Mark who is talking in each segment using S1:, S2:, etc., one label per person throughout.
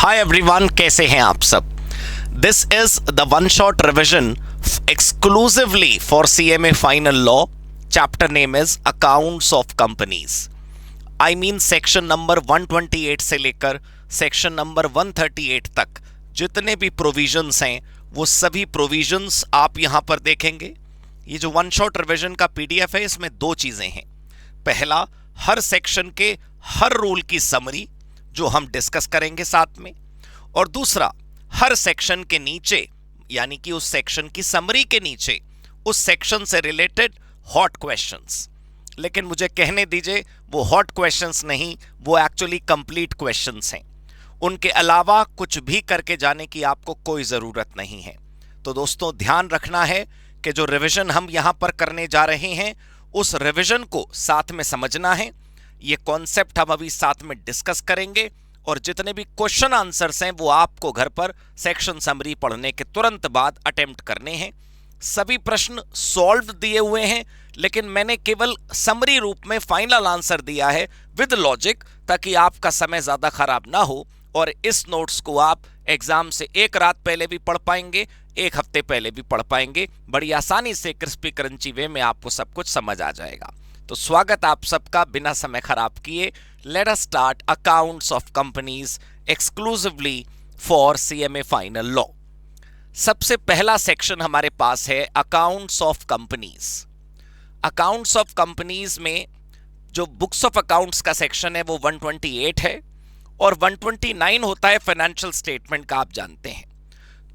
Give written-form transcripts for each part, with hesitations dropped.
S1: Hi everyone, कैसे हैं आप सब। This is the one shot revision exclusively for CMA final law. Chapter name is accounts of companies. I mean section number 128 से लेकर section number 138 तक जितने भी प्रोविजंस हैं वो सभी प्रोविजंस आप यहां पर देखेंगे। ये जो वन शॉट रिविजन का पीडीएफ है, इसमें दो चीजें हैं। पहला, हर सेक्शन के हर रूल की समरी जो हम डिस्कस करेंगे साथ में, और दूसरा, हर सेक्शन के नीचे यानी कि उस सेक्शन की समरी के नीचे उस सेक्शन से रिलेटेड हॉट क्वेश्चंस। लेकिन मुझे कहने दीजिए, वो हॉट क्वेश्चंस नहीं, वो एक्चुअली कंप्लीट क्वेश्चंस हैं। उनके अलावा कुछ भी करके जाने की आपको कोई जरूरत नहीं है। तो दोस्तों, ध्यान रखना है कि जो रिवीजन हम यहां पर करने जा रहे हैं उस रिवीजन को साथ में समझना है। ये कॉन्सेप्ट हम अभी साथ में डिस्कस करेंगे और जितने भी क्वेश्चन आंसर्स हैं वो आपको घर पर सेक्शन समरी पढ़ने के तुरंत बाद अटेम्प्ट करने हैं। सभी प्रश्न सॉल्व दिए हुए हैं, लेकिन मैंने केवल समरी रूप में फाइनल आंसर दिया है विद लॉजिक, ताकि आपका समय ज्यादा खराब ना हो और इस नोट्स को आप एग्जाम से एक रात पहले भी पढ़ पाएंगे, एक हफ्ते पहले भी पढ़ पाएंगे। बड़ी आसानी से क्रिस्पी क्रंची वे में आपको सब कुछ समझ आ जाएगा। तो स्वागत आप सबका, बिना समय खराब किए let us start accounts of companies exclusively for CMA final law. सबसे पहला सेक्शन हमारे पास है accounts of companies. Accounts of companies में जो बुक्स ऑफ अकाउंट्स का सेक्शन है वो 128 है और 129 होता है फाइनेंशियल स्टेटमेंट का, आप जानते हैं।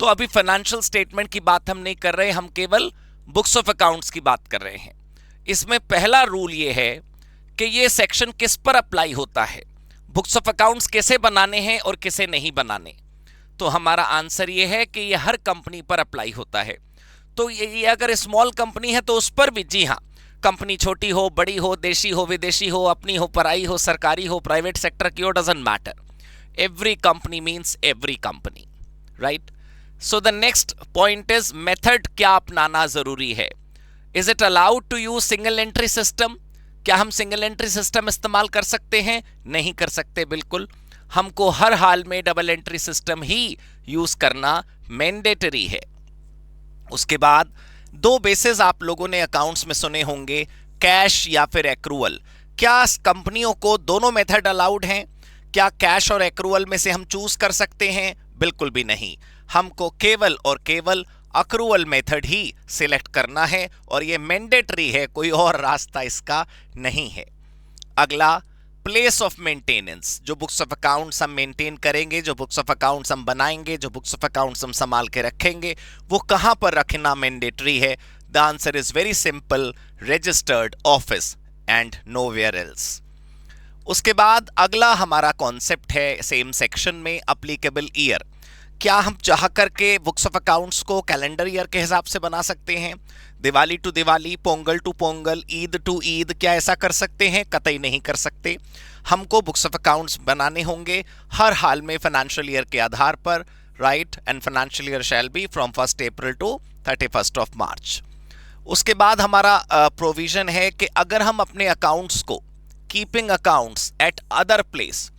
S1: तो अभी फाइनेंशियल स्टेटमेंट की बात हम नहीं कर रहे, हम केवल बुक्स ऑफ अकाउंट्स की बात कर रहे हैं। इसमें पहला रूल ये है कि ये सेक्शन किस पर अप्लाई होता है, बुक्स ऑफ अकाउंट्स कैसे बनाने हैं और किसे नहीं बनाने। तो हमारा आंसर ये है कि ये हर कंपनी पर अप्लाई होता है। तो ये अगर स्मॉल कंपनी है तो उस पर भी, जी हाँ, कंपनी छोटी हो, बड़ी हो, देशी हो, विदेशी हो, अपनी हो, पराई हो, सरकारी हो, प्राइवेट सेक्टर की हो, doesn't matter. Every company means every company, right. So the next point is method क्या अपनाना जरूरी है। Is it allowed to use single entry system? क्या हम सिंगल एंट्री सिस्टम इस्तेमाल कर सकते हैं? नहीं कर सकते, बिल्कुल। हमको हर हाल में डबल एंट्री सिस्टम ही यूज करना मैंडेटरी है। उसके बाद दो बेसिस आप लोगों ने अकाउंट्स में सुने होंगे, कैश या फिर एक्रूअल। क्या कंपनियों को दोनों मेथड अलाउड हैं? क्या कैश और एक्रूअल में से हम चूज कर सकते हैं? बिल्कुल भी नहीं। हमको केवल और केवल अक्रूवल मेथड ही सिलेक्ट करना है और यह मैंडेटरी है, कोई और रास्ता इसका नहीं है। अगला, प्लेस ऑफ मेंटेनेंस। जो बुक्स ऑफ अकाउंट्स हम मेंटेन करेंगे, जो बुक्स ऑफ अकाउंट्स हम बनाएंगे, जो बुक्स ऑफ अकाउंट्स हम संभाल के रखेंगे, वो कहां पर रखना मैंडेटरी है? The answer is very simple, registered office and nowhere else. उसके बाद अगला हमारा कॉन्सेप्ट है सेम सेक्शन में, अप्लीकेबल ईयर। क्या हम चाह करके बुक्स ऑफ अकाउंट्स को कैलेंडर ईयर के हिसाब से बना सकते हैं? Diwali to Diwali, Pongal to Pongal, Eid to Eid, क्या ऐसा कर सकते हैं? कतई नहीं कर सकते। हमको बुक्स ऑफ अकाउंट्स बनाने होंगे हर हाल में फाइनेंशियल ईयर के आधार पर, right. And financial year shall be from 1 April to 31 March. उसके बाद हमारा प्रोविजन है कि अगर हम अपने अकाउंट्स को keeping accounts at other place,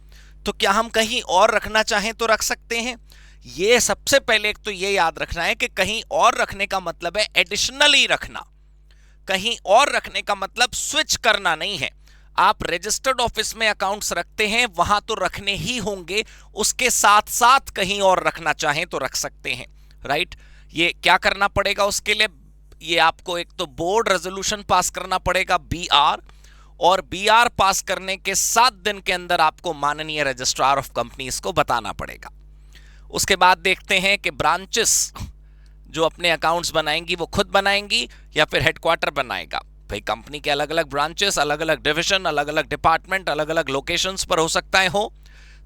S1: तो क्या हम कहीं और रखना चाहें तो रख सकते हैं। ये सबसे पहले एक तो ये याद रखना है कि कहीं और रखने का मतलब है एडिशनली रखना। कहीं और रखने का मतलब स्विच करना नहीं है। आप रजिस्टर्ड ऑफिस में अकाउंट्स रखते हैं, वहां तो रखने ही होंगे, उसके साथ साथ कहीं और रखना चाहें तो रख सकते हैं, राइट। ये क्या करना पड़ेगा उसके लिए? ये आपको एक तो बोर्ड रेजोल्यूशन पास करना पड़ेगा, BR, और BR पास करने के 7 दिन के अंदर आपको माननीय रजिस्ट्रार ऑफ कंपनीज को बताना पड़ेगा। उसके बाद देखते हैं कि ब्रांचेस जो अपने अकाउंट्स बनाएंगी वो खुद बनाएंगी या फिर हेडक्वार्टर बनाएगा। भाई, कंपनी के अलग अलग ब्रांचेस, अलग अलग डिविजन, अलग अलग डिपार्टमेंट, अलग अलग लोकेशंस पर हो सकता है हो,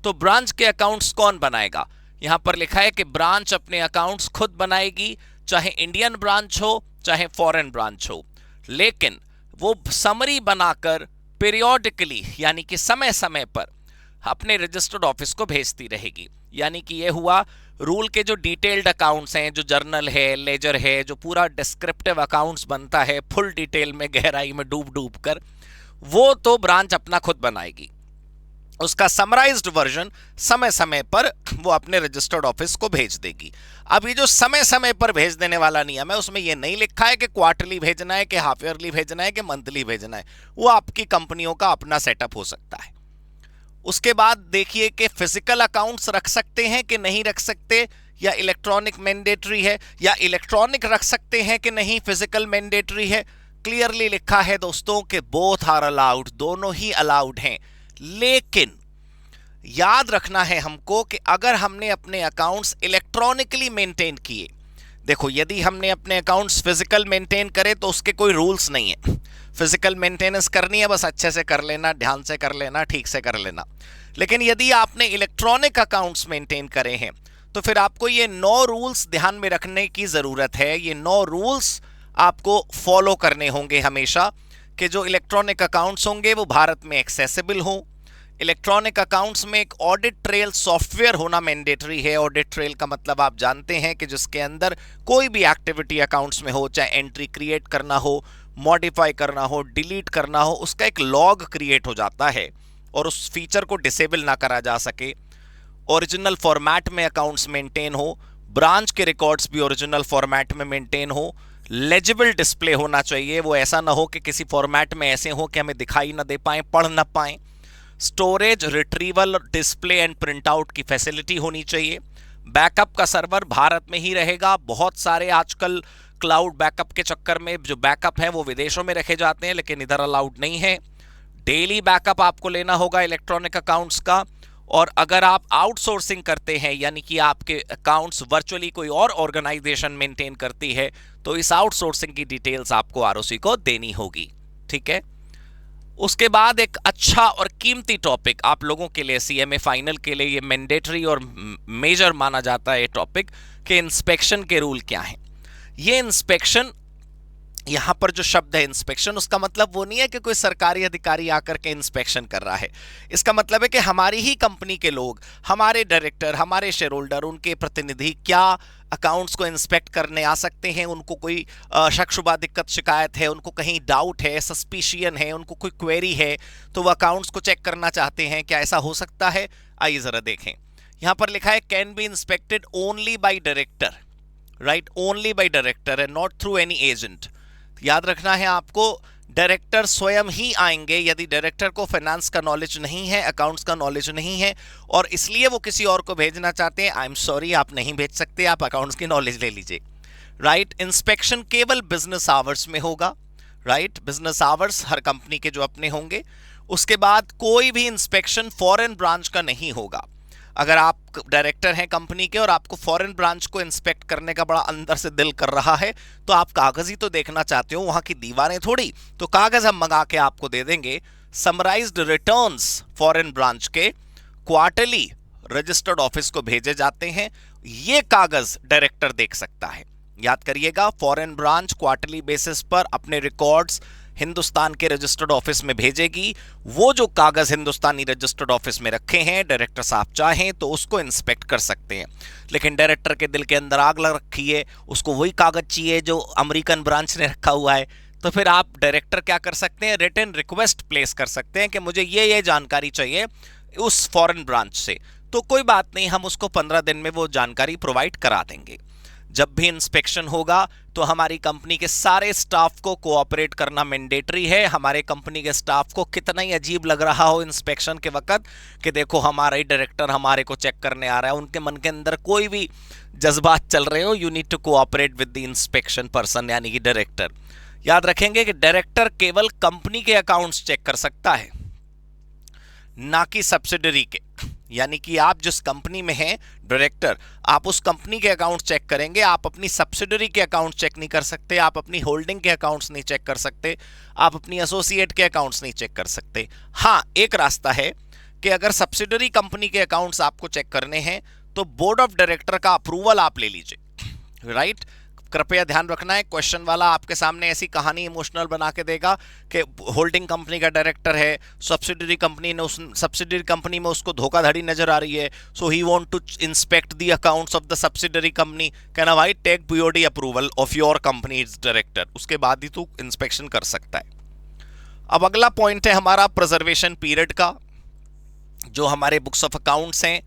S1: तो ब्रांच के अकाउंट्स कौन बनाएगा? यहां पर लिखा है कि ब्रांच अपने अकाउंट्स खुद बनाएगी, चाहे इंडियन ब्रांच हो चाहे फॉरेन ब्रांच हो। लेकिन वो समरी बनाकर पीरियोडिकली यानी कि समय समय पर अपने रजिस्टर्ड ऑफिस को भेजती रहेगी। यानी कि ये हुआ रूल के जो डिटेल्ड अकाउंट्स हैं, जो जर्नल है, लेजर है, जो पूरा डिस्क्रिप्टिव अकाउंट्स बनता है फुल डिटेल में, गहराई में डूब डूब कर, वो तो ब्रांच अपना खुद बनाएगी। उसका समराइज्ड वर्जन समय समय पर वो अपने रजिस्टर्ड ऑफिस को भेज देगी। अब ये जो समय समय पर भेज देने वाला नियम है, उसमें ये नहीं लिखा है कि क्वार्टरली भेजना है, कि हाफ ईयरली भेजना है, कि मंथली भेजना है। वो आपकी कंपनियों का अपना सेटअप हो सकता है। उसके बाद देखिए कि फिजिकल अकाउंट्स रख सकते हैं कि नहीं रख सकते, या इलेक्ट्रॉनिक मैंडेटरी है, या इलेक्ट्रॉनिक रख सकते हैं कि नहीं, फिजिकल मैंडेटरी है। क्लियरली लिखा है दोस्तों कि बोथ आर अलाउड, दोनों ही अलाउड हैं। लेकिन याद रखना है हमको कि अगर हमने अपने अकाउंट्स इलेक्ट्रॉनिकली मेंटेन किए, देखो यदि हमने अपने अकाउंट्स फिजिकल मेंटेन करे तो उसके कोई रूल्स नहीं है। फिजिकल मेंटेनेंस करनी है, बस अच्छे से कर लेना, ध्यान से कर लेना, ठीक से कर लेना। लेकिन यदि आपने इलेक्ट्रॉनिक अकाउंट्स मेंटेन करे हैं तो फिर आपको ये 9 रूल्स ध्यान में रखने की जरूरत है। ये 9 रूल्स आपको फॉलो करने होंगे हमेशा, कि जो इलेक्ट्रॉनिक अकाउंट्स होंगे वो भारत में एक्सेसिबल हो। इलेक्ट्रॉनिक अकाउंट्स में एक ऑडिट ट्रेल सॉफ्टवेयर होना मैंडेटरी है। ऑडिट ट्रेल का मतलब आप जानते हैं कि जिसके अंदर कोई भी एक्टिविटी अकाउंट्स में हो, चाहे एंट्री क्रिएट करना हो, मॉडिफाई करना हो, डिलीट करना हो, उसका एक लॉग क्रिएट हो जाता है और उस फीचर को डिसेबल ना करा जा सके। ओरिजिनल फॉर्मेट में अकाउंट्स मेंटेन हो, ब्रांच के रिकॉर्ड्स भी ओरिजिनल फॉर्मेट में मेंटेन हो, लेजिबल डिस्प्ले होना चाहिए, वो ऐसा ना हो कि किसी फॉर्मेट में ऐसे हो कि हमें दिखाई ना दे पाए, पढ़ ना पाए। Storage, retrieval, display and print out की फैसिलिटी होनी चाहिए। बैकअप का सर्वर भारत में ही रहेगा। बहुत सारे आजकल क्लाउड बैकअप के चक्कर में जो बैकअप है वो विदेशों में रखे जाते हैं, लेकिन इधर अलाउड नहीं है। डेली बैकअप आपको लेना होगा इलेक्ट्रॉनिक अकाउंट्स का। और अगर आप आउटसोर्सिंग करते हैं, यानी कि आपके अकाउंट्स वर्चुअली कोई और ऑर्गेनाइजेशन मेंटेन करती है, तो इस आउटसोर्सिंग की डिटेल्स आपको आरओसी को देनी होगी। ठीक है। उसके बाद एक अच्छा और कीमती टॉपिक आप लोगों के लिए, सीएमए फाइनल के लिए ये मैंडेटरी और मेजर माना जाता है ये टॉपिक, कि इंस्पेक्शन के रूल क्या हैं। ये इंस्पेक्शन, यहां पर जो शब्द है इंस्पेक्शन, उसका मतलब वो नहीं है कि कोई सरकारी अधिकारी आकर के इंस्पेक्शन कर रहा है। इसका मतलब है कि हमारी ही कंपनी के लोग, हमारे डायरेक्टर, हमारे शेयर होल्डर, उनके प्रतिनिधि क्या अकाउंट्स को इंस्पेक्ट करने आ सकते हैं। उनको कोई शक शुबा, दिक्कत, शिकायत है, उनको कहीं डाउट है, सस्पिशियन है, उनको कोई क्वेरी है, तो वो अकाउंट्स को चेक करना चाहते हैं। क्या ऐसा हो सकता है? आइए जरा देखें। यहां पर लिखा है can be inspected only by director, right, only by director and not through any agent. याद रखना है आपको, डायरेक्टर स्वयं ही आएंगे। यदि डायरेक्टर को फाइनेंस का नॉलेज नहीं है, अकाउंट्स का नॉलेज नहीं है, और इसलिए वो किसी और को भेजना चाहते हैं, आई एम सॉरी, आप नहीं भेज सकते, आप अकाउंट्स की नॉलेज ले लीजिए। राइट। इंस्पेक्शन केवल बिजनेस आवर्स में होगा। राइट, बिजनेस आवर्स हर कंपनी के जो अपने होंगे। उसके बाद कोई भी इंस्पेक्शन फॉरेन ब्रांच का नहीं होगा। अगर आप डायरेक्टर हैं कंपनी के और आपको फॉरेन ब्रांच को इंस्पेक्ट करने का बड़ा अंदर से दिल कर रहा है, तो आप कागज ही तो देखना चाहते हो, वहां की दीवारें थोड़ी। तो कागज हम मंगा के आपको दे देंगे। समराइज्ड रिटर्न्स फॉरेन ब्रांच के क्वार्टरली रजिस्टर्ड ऑफिस को भेजे जाते हैं। ये कागज डायरेक्टर देख सकता है। याद करिएगा, फॉरेन ब्रांच क्वार्टरली बेसिस पर अपने रिकॉर्ड्स हिंदुस्तान के रजिस्टर्ड ऑफिस में भेजेगी। वो जो कागज हिंदुस्तानी रजिस्टर्ड ऑफिस में रखे हैं, डायरेक्टर साहब चाहें तो उसको इंस्पेक्ट कर सकते हैं। लेकिन डायरेक्टर के दिल के अंदर आग लग रखी है, उसको वही कागज चाहिए जो अमेरिकन ब्रांच ने रखा हुआ है, तो फिर आप डायरेक्टर क्या कर सकते हैं, रिटन रिक्वेस्ट प्लेस कर सकते हैं कि मुझे ये जानकारी चाहिए उस फॉरेन ब्रांच से। तो कोई बात नहीं, हम उसको 15 दिन में वो जानकारी प्रोवाइड करा देंगे। जब भी इंस्पेक्शन होगा तो हमारी कंपनी के सारे स्टाफ को कोऑपरेट करना मैंडेटरी है। हमारे कंपनी के स्टाफ को कितना ही अजीब लग रहा हो इंस्पेक्शन के वक्त कि देखो हमारा ही डायरेक्टर हमारे को चेक करने आ रहा है, उनके मन के अंदर कोई भी जज्बात चल रहे हो, you need to cooperate with the inspection person, यानी कि डायरेक्टर। याद रखेंगे कि डायरेक्टर केवल कंपनी के अकाउंट्स चेक कर सकता है, ना कि सब्सिडरी के। यानी कि आप जिस कंपनी में हैं डायरेक्टर, आप उस कंपनी के अकाउंट चेक करेंगे, आप अपनी सब्सिडरी के अकाउंट चेक नहीं कर सकते, आप अपनी होल्डिंग के अकाउंट्स नहीं चेक कर सकते, आप अपनी एसोसिएट के अकाउंट्स नहीं चेक कर सकते। हाँ, एक रास्ता है कि अगर सब्सिडरी कंपनी के अकाउंट्स आपको चेक करने हैं तो बोर्ड ऑफ डायरेक्टर का अप्रूवल आप ले लीजिए। राइट, कृपया ध्यान रखना है, क्वेश्चन वाला आपके सामने ऐसी कहानी इमोशनल बना के देगा कि होल्डिंग कंपनी का डायरेक्टर है, सब्सिडरी कंपनी ने उस सब्सिडरी कंपनी में उसको धोखाधड़ी नजर आ रही है, so he want to inspect the accounts of the subsidiary company. कहना भाई take BOD approval of your company is director, उसके बाद ही तू इंस्पेक्शन कर सकता है। अब अगला पॉइंट है हमारा प्रिजर्वेशन पीरियड का। जो हमारे बुक्स ऑफ अकाउंट्स हैं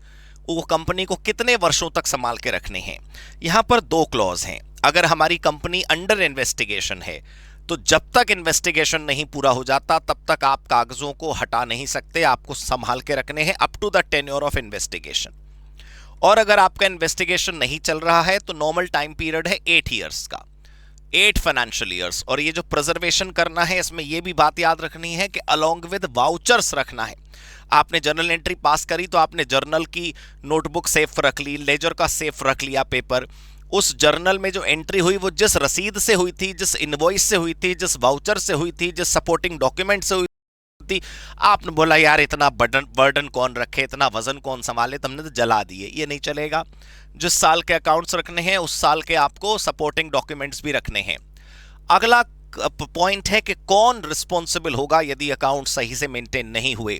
S1: वो कंपनी को कितने वर्षों तक संभाल के रखने हैं। यहाँ पर दो क्लॉज हैं। अगर हमारी कंपनी अंडर इन्वेस्टिगेशन है तो जब तक इन्वेस्टिगेशन नहीं पूरा हो जाता तब तक आप कागजों को हटा नहीं सकते, आपको संभाल के रखने हैं up to the tenure of investigation. और अगर आपका इन्वेस्टिगेशन नहीं चल रहा है तो नॉर्मल टाइम पीरियड है 8 ईयर्स का, 8 फाइनेंशियल ईयर्स। और ये जो प्रिजर्वेशन करना है इसमें ये भी बात याद रखनी है कि अलोंग विद वाउचर्स रखना है। आपने जर्नल एंट्री पास करी तो आपने जर्नल की नोटबुक सेफ रख ली, लेजर का सेफ रख लिया पेपर। उस जर्नल में जो एंट्री हुई वो जिस रसीद से हुई थी, जिस इनवॉइस से हुई थी, जिस वाउचर से हुई थी, जिस सपोर्टिंग डॉक्यूमेंट से हुई थी, आपने बोला यार इतना बर्डन कौन रखे, इतना वजन कौन संभाले, तुमने तो जला दिए। ये नहीं चलेगा। जिस साल के अकाउंट्स रखने हैं उस साल के आपको सपोर्टिंग डॉक्यूमेंट्स भी रखने हैं। अगला पॉइंट है कि कौन रिस्पॉन्सिबल होगा यदि अकाउंट सही से मेंटेन नहीं हुए।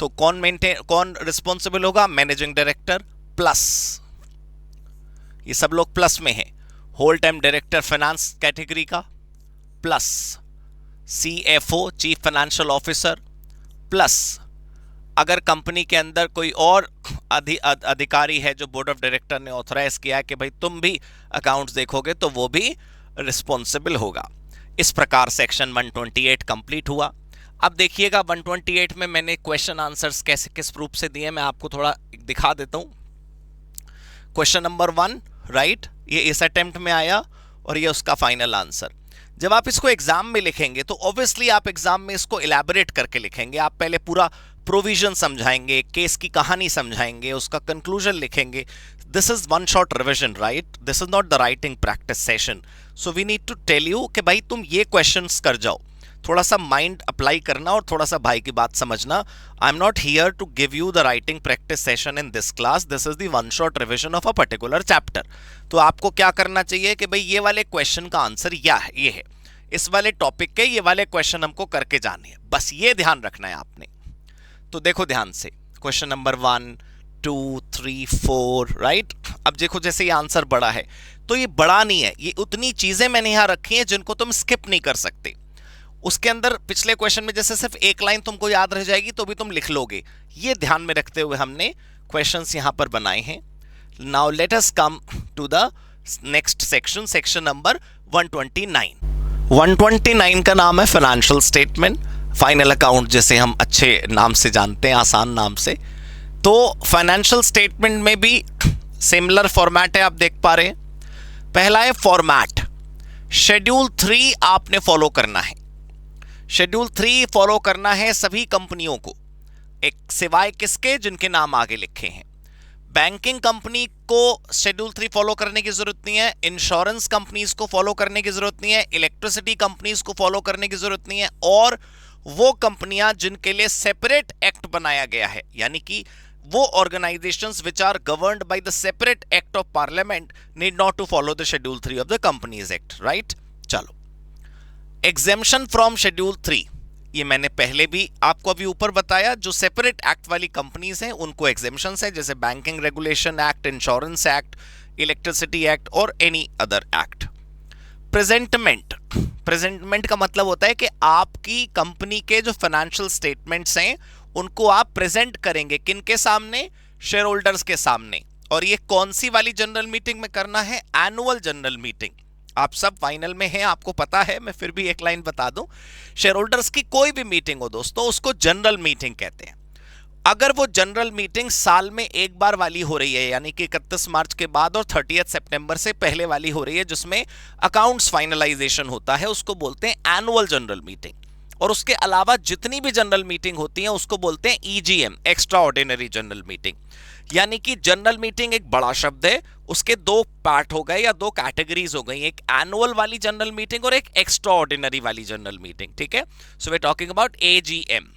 S1: तो कौन रिस्पॉन्सिबल होगा? मैनेजिंग डायरेक्टर प्लस, ये सब लोग प्लस में हैं। Whole time director finance category का plus, CFO chief financial officer plus, अगर कंपनी के अंदर कोई और अधिकारी है जो बोर्ड ऑफ डायरेक्टर ने ऑथराइज किया है कि भाई तुम भी अकाउंट्स देखोगे तो वो भी रिस्पॉन्सिबल होगा। इस प्रकार सेक्शन 128 कंप्लीट हुआ। अब देखिएगा 128 में मैंने क्वेश्चन आंसर्स कैसे किस प्रूफ से दिए मैं आपको थोड़ा दिखा देता हूं। क्वेश्चन नंबर 1 राइट, ये इस अटेम्प्ट में आया और ये उसका फाइनल आंसर। जब आप इसको एग्जाम में लिखेंगे तो ऑब्वियसली आप एग्जाम में इसको इलैबोरेट करके लिखेंगे। आप पहले पूरा प्रोविजन समझाएंगे, केस की कहानी समझाएंगे, उसका कंक्लूजन लिखेंगे। This is one shot revision right, this is not the writing practice session. So we need to tell you कि भाई तुम ये क्वेश्चंस कर जाओ, थोड़ा सा माइंड अप्लाई करना और थोड़ा सा भाई की बात समझना। I am not here to give you the writing practice session in this class, this is the one shot revision of a particular chapter. तो आपको क्या करना चाहिए कि भाई ये वाले क्वेश्चन का आंसर ये है, इस वाले टॉपिक के ये वाले क्वेश्चन हमको करके जाने हैं, बस ये ध्यान रखना है आपने। तो देखो ध्यान से, क्वेश्चन नंबर 1 2 3 4 राइट। अब देखो जैसे ये आंसर बड़ा है तो ये बड़ा नहीं है, ये उतनी चीजें मैंने यहां रखी हैं जिनको तुम स्किप नहीं कर सकते। उसके अंदर पिछले क्वेश्चन में जैसे सिर्फ एक लाइन तुमको याद रह जाएगी तो भी तुम लिख लोगे, ये ध्यान में रखते हुए हमने क्वेश्चंस यहां पर बनाए हैं। Now let us come to the next section, section number 129। 129 का नाम है फाइनेंशियल स्टेटमेंट, फाइनल अकाउंट जिसे हम अच्छे नाम से जानते हैं, आसान नाम से। तो फाइनेंशियल स्टेटमेंट में भी सिमिलर फॉर्मेट है, आप देख पा रहे हैं। पहला है फॉर्मेट, शेड्यूल 3 आपने फॉलो करना है। शेड्यूल 3 फॉलो करना है सभी कंपनियों को, एक सिवाय किसके, जिनके नाम आगे लिखे हैं। बैंकिंग कंपनी को शेड्यूल 3 फॉलो करने की जरूरत नहीं है, इंश्योरेंस कंपनीज को फॉलो करने की जरूरत नहीं है, इलेक्ट्रिसिटी कंपनीज को फॉलो करने की जरूरत नहीं है, और वो कंपनियां जिनके लिए सेपरेट एक्ट बनाया गया है, यानी कि वो organisations which are governed by the separate act of parliament need not to follow the schedule 3 of the companies act right. चलो, एग्जेम्पशन फ्रॉम शेड्यूल 3, ये मैंने पहले भी आपको अभी ऊपर बताया। जो सेपरेट एक्ट वाली कंपनीज हैं उनको एग्जेम्पशंस है, जैसे banking regulation act, insurance act, electricity act और any other act. Presentment, presentment का मतलब होता है कि आपकी कंपनी के जो फाइनेंशियल स्टेटमेंट्स हैं उनको आप प्रेजेंट करेंगे किनके सामने, शेयर होल्डर्स के सामने। और ये कौन सी वाली जनरल मीटिंग में करना है, एनुअल जनरल मीटिंग। आप सब फाइनल में हैं, आपको पता है, मैं फिर भी एक लाइन बता दूं, शेयर होल्डर्स की कोई भी मीटिंग हो दोस्तों उसको जनरल मीटिंग कहते हैं। अगर वो जनरल मीटिंग साल में एक बार वाली हो रही है, यानी कि 31 मार्च के बाद और 30 सितंबर से पहले वाली हो रही है, जिसमें अकाउंट्स फाइनलाइजेशन होता है, उसको बोलते हैं एनुअल जनरल मीटिंग। और उसके अलावा जितनी भी जनरल मीटिंग होती है उसको बोलते हैं EGM, extra ordinary general meeting. यानी कि जनरल मीटिंग एक बड़ा शब्द है, उसके दो पार्ट हो गए या दो कैटेगरीज हो गई, एक एनुअल वाली जनरल मीटिंग और एक एक्स्ट्रा ऑर्डिनरी वाली जनरल मीटिंग, ठीक है। So we are talking about AGM.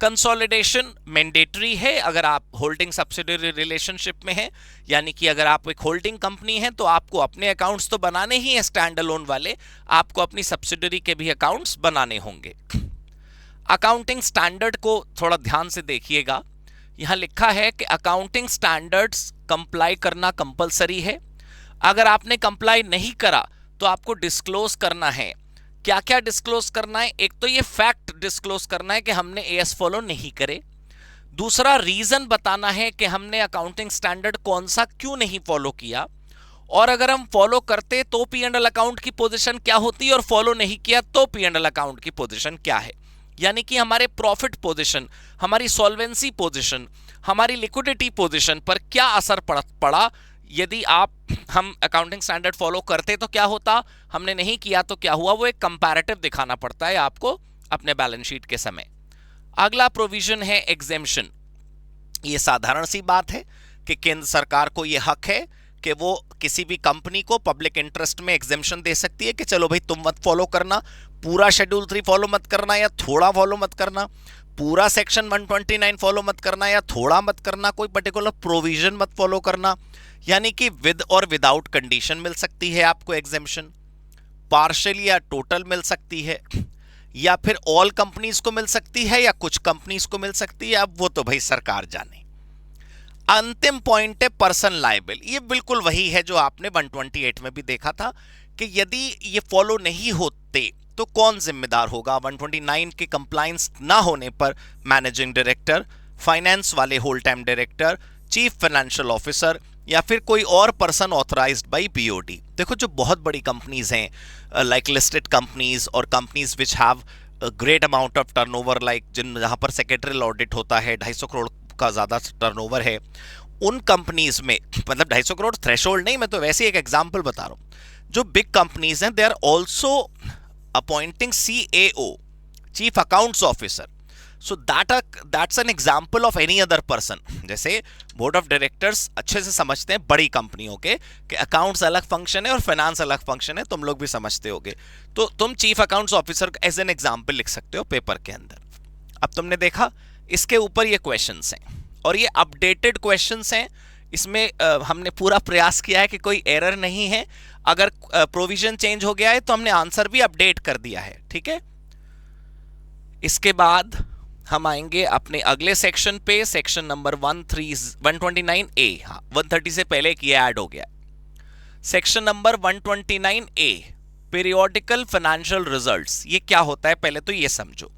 S1: Consolidation mandatory है अगर आप होल्डिंग सब्सिडियरी रिलेशनशिप में हैं, यानी कि अगर आप एक होल्डिंग कंपनी है तो आपको अपने अकाउंट्स तो बनाने ही है स्टैंड अलोन वाले, आपको अपनी सब्सिडियरी के भी अकाउंट्स बनाने होंगे। अकाउंटिंग स्टैंडर्ड को थोड़ा ध्यान से देखिएगा, यहां लिखा है कि अकाउंटिंग स्टैंडर्ड्स कंप्लाई करना कंपलसरी है। अगर आपने कंप्लाई नहीं करा तो आपको डिस्क्लोज करना है। क्या क्या डिस्क्लोज करना है, एक तो ये फैक्ट डिस्क्लोज करना है कि हमने एएस फॉलो नहीं करे। दूसरा रीजन बताना है कि हमने अकाउंटिंग स्टैंडर्ड कौन सा क्यों नहीं फॉलो किया, और अगर हम फॉलो करते तो पी एंड एल अकाउंट की पोजीशन क्या होती और फॉलो नहीं किया तो पी एंड एल अकाउंट की पोजीशन क्या है। यानी कि हमारे प्रॉफिट पोजीशन, हमारी सॉल्वेंसी पोजीशन, हमारी लिक्विडिटी पोजीशन पर क्या असर पड़ा यदि हम अकाउंटिंग स्टैंडर्ड फॉलो करते तो क्या होता, हमने नहीं किया तो क्या हुआ, वो एक कंपैरेटिव दिखाना पड़ता है आपको अपने बैलेंस शीट के समय। अगला प्रोविजन है एग्जेम्पशन। ये साधारण सी बात है कि केंद्र सरकार को ये हक है कि वो किसी भी कंपनी को पब्लिक इंटरेस्ट में एग्जेम्पशन दे सकती है कि चलो भाई तुम मत फॉलो करना, पूरा शेड्यूल 3 फॉलो मत करना या थोड़ा फॉलो मत करना, पूरा सेक्शन 129 फॉलो मत करना या थोड़ा मत करना, कोई पर्टिकुलर प्रोविजन मत फॉलो करना। यानी कि विद और विदाउट कंडीशन मिल सकती है आपको एग्जेम्पशन, पार्शियल या टोटल मिल सकती है, या फिर ऑल कंपनीज को मिल सकती है या कुछ कंपनीज को मिल सकती है, अब वो तो भाई सरकार जाने। अंतिम पॉइंट है पर्सन लायबल। ये बिल्कुल वही है जो आपने 128 में भी देखा था कि यदि ये फॉलो नहीं होते तो कौन जिम्मेदार होगा। 129 के कंप्लायंस ना होने पर मैनेजिंग डायरेक्टर, फाइनेंस वाले whole time director, chief financial officer या फिर कोई और पर्सन ऑथराइज्ड बाय बीओडी। देखो जो बहुत बड़ी कंपनीज हैं लाइक लिस्टेड कंपनीज और companies which have great amount of turnover, like जहां पर सेक्रेटरियल ऑडिट होता है, 250 करोड़ का ज्यादा टर्नओवर है, उन कंपनीज में मतलब 250 करोड़ थ्रेशोल्ड नहीं, मैं तो वैसे एक एग्जांपल बता रहा हूं। जो बिग कंपनीज हैं they are also appointing CAO, chief accounts officer, so that's an example of any other person. जैसे बोर्ड ऑफ डायरेक्टर्स अच्छे से समझते हैं बड़ी कंपनियों के कि अकाउंट्स अलग फंक्शन है और फाइनेंस अलग फंक्शन है, तुम लोग भी समझते होगे, तो तुम chief accounts officer as an example लिख सकते हो पेपर के अंदर। अब तुमने देखा इसके ऊपर ये क्वेश्चंस हैं और ये अपडेटेड क्वेश्चंस हैं, इसमें हमने पूरा प्रयास किया है कि कोई एरर नहीं है। अगर प्रोविजन चेंज हो गया है तो हमने आंसर भी अपडेट कर दिया है, ठीक है। इसके बाद हम आएंगे अपने अगले सेक्शन पे, सेक्शन नंबर 129A। हाँ 130 से पहले की ऐड हो गया। Section number 129A periodical financial results. ये क्या होता है पहले तो ये समझो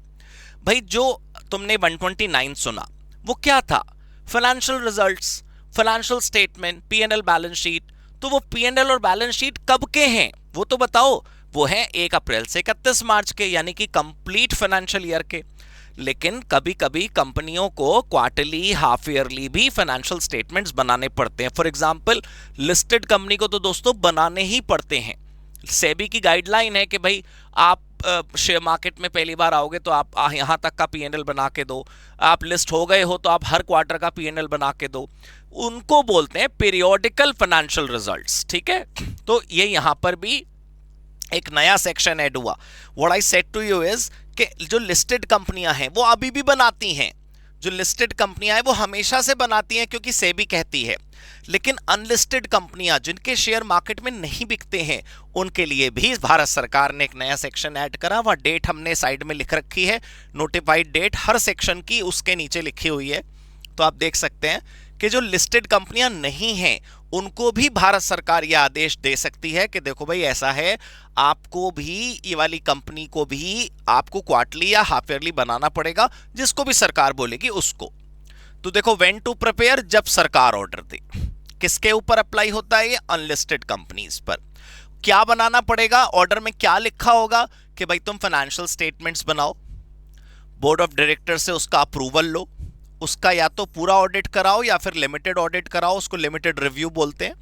S1: भाई। जो तुमने 129 सुना वो क्या था, financial results, financial statement, PNL balance sheet. तो वो पीएनएल और बैलेंस शीट कब के हैं वो तो बताओ। वो हैं 1 अप्रैल से 31 मार्च के, यानी कि कंप्लीट फाइनेंशियल ईयर के। लेकिन कभी कभी कंपनियों को क्वार्टरली, हाफ ईयरली भी फाइनेंशियल स्टेटमेंट्स बनाने पड़ते हैं। फॉर एग्जांपल लिस्टेड कंपनी को तो दोस्तों बनाने ही पड़ते हैं। सेबी की गाइडलाइन है कि भाई आप शेयर मार्केट में पहली बार आओगे तो आप यहां तक का पीएनएल बना के दो, आप लिस्ट हो गए हो तो आप हर क्वार्टर का पीएनएल बना के दो। उनको बोलते हैं पीरियोडिकल फाइनेंशियल रिजल्ट्स, ठीक है। तो ये यहां पर भी एक नया सेक्शन ऐड हुआ। What I said to you is कि जो लिस्टेड कंपनियां हैं वो अभी भी बनाती हैं, जो लिस्टेड कंपनियां हैं वो हमेशा से बनाती हैं क्योंकि सेबी कहती है। लेकिन अनलिस्टेड कंपनियां जिनके शेयर मार्केट में नहीं बिकते हैं उनके लिए भी भारत सरकार ने एक नया सेक्शन ऐड करा। वह डेट हमने साइड में लिख रखी है, नोटिफाइड डेट हर सेक्शन की उसके नीचे लिखी हुई है, तो आप देख सकते हैं कि जो लिस्टेड कंपनियां नहीं हैं उनको भी भारत सरकार यह आदेश दे सकती है कि देखो भाई ऐसा है, आपको भी ये वाली कंपनी को भी आपको क्वार्टरली या हाफ ईयरली बनाना पड़ेगा, जिसको भी सरकार बोलेगी उसको। तो देखो व्हेन टू प्रिपेयर, जब सरकार ऑर्डर दे। किसके ऊपर अप्लाई होता है ये, अनलिस्टेड कंपनीज पर। क्या बनाना पड़ेगा, ऑर्डर में क्या लिखा होगा कि भाई तुम फाइनेंशियल स्टेटमेंट्स बनाओ, बोर्ड ऑफ डायरेक्टर से उसका अप्रूवल लो, उसका या तो पूरा ऑडिट कराओ या फिर लिमिटेड ऑडिट कराओ, उसको लिमिटेड रिव्यू बोलते हैं,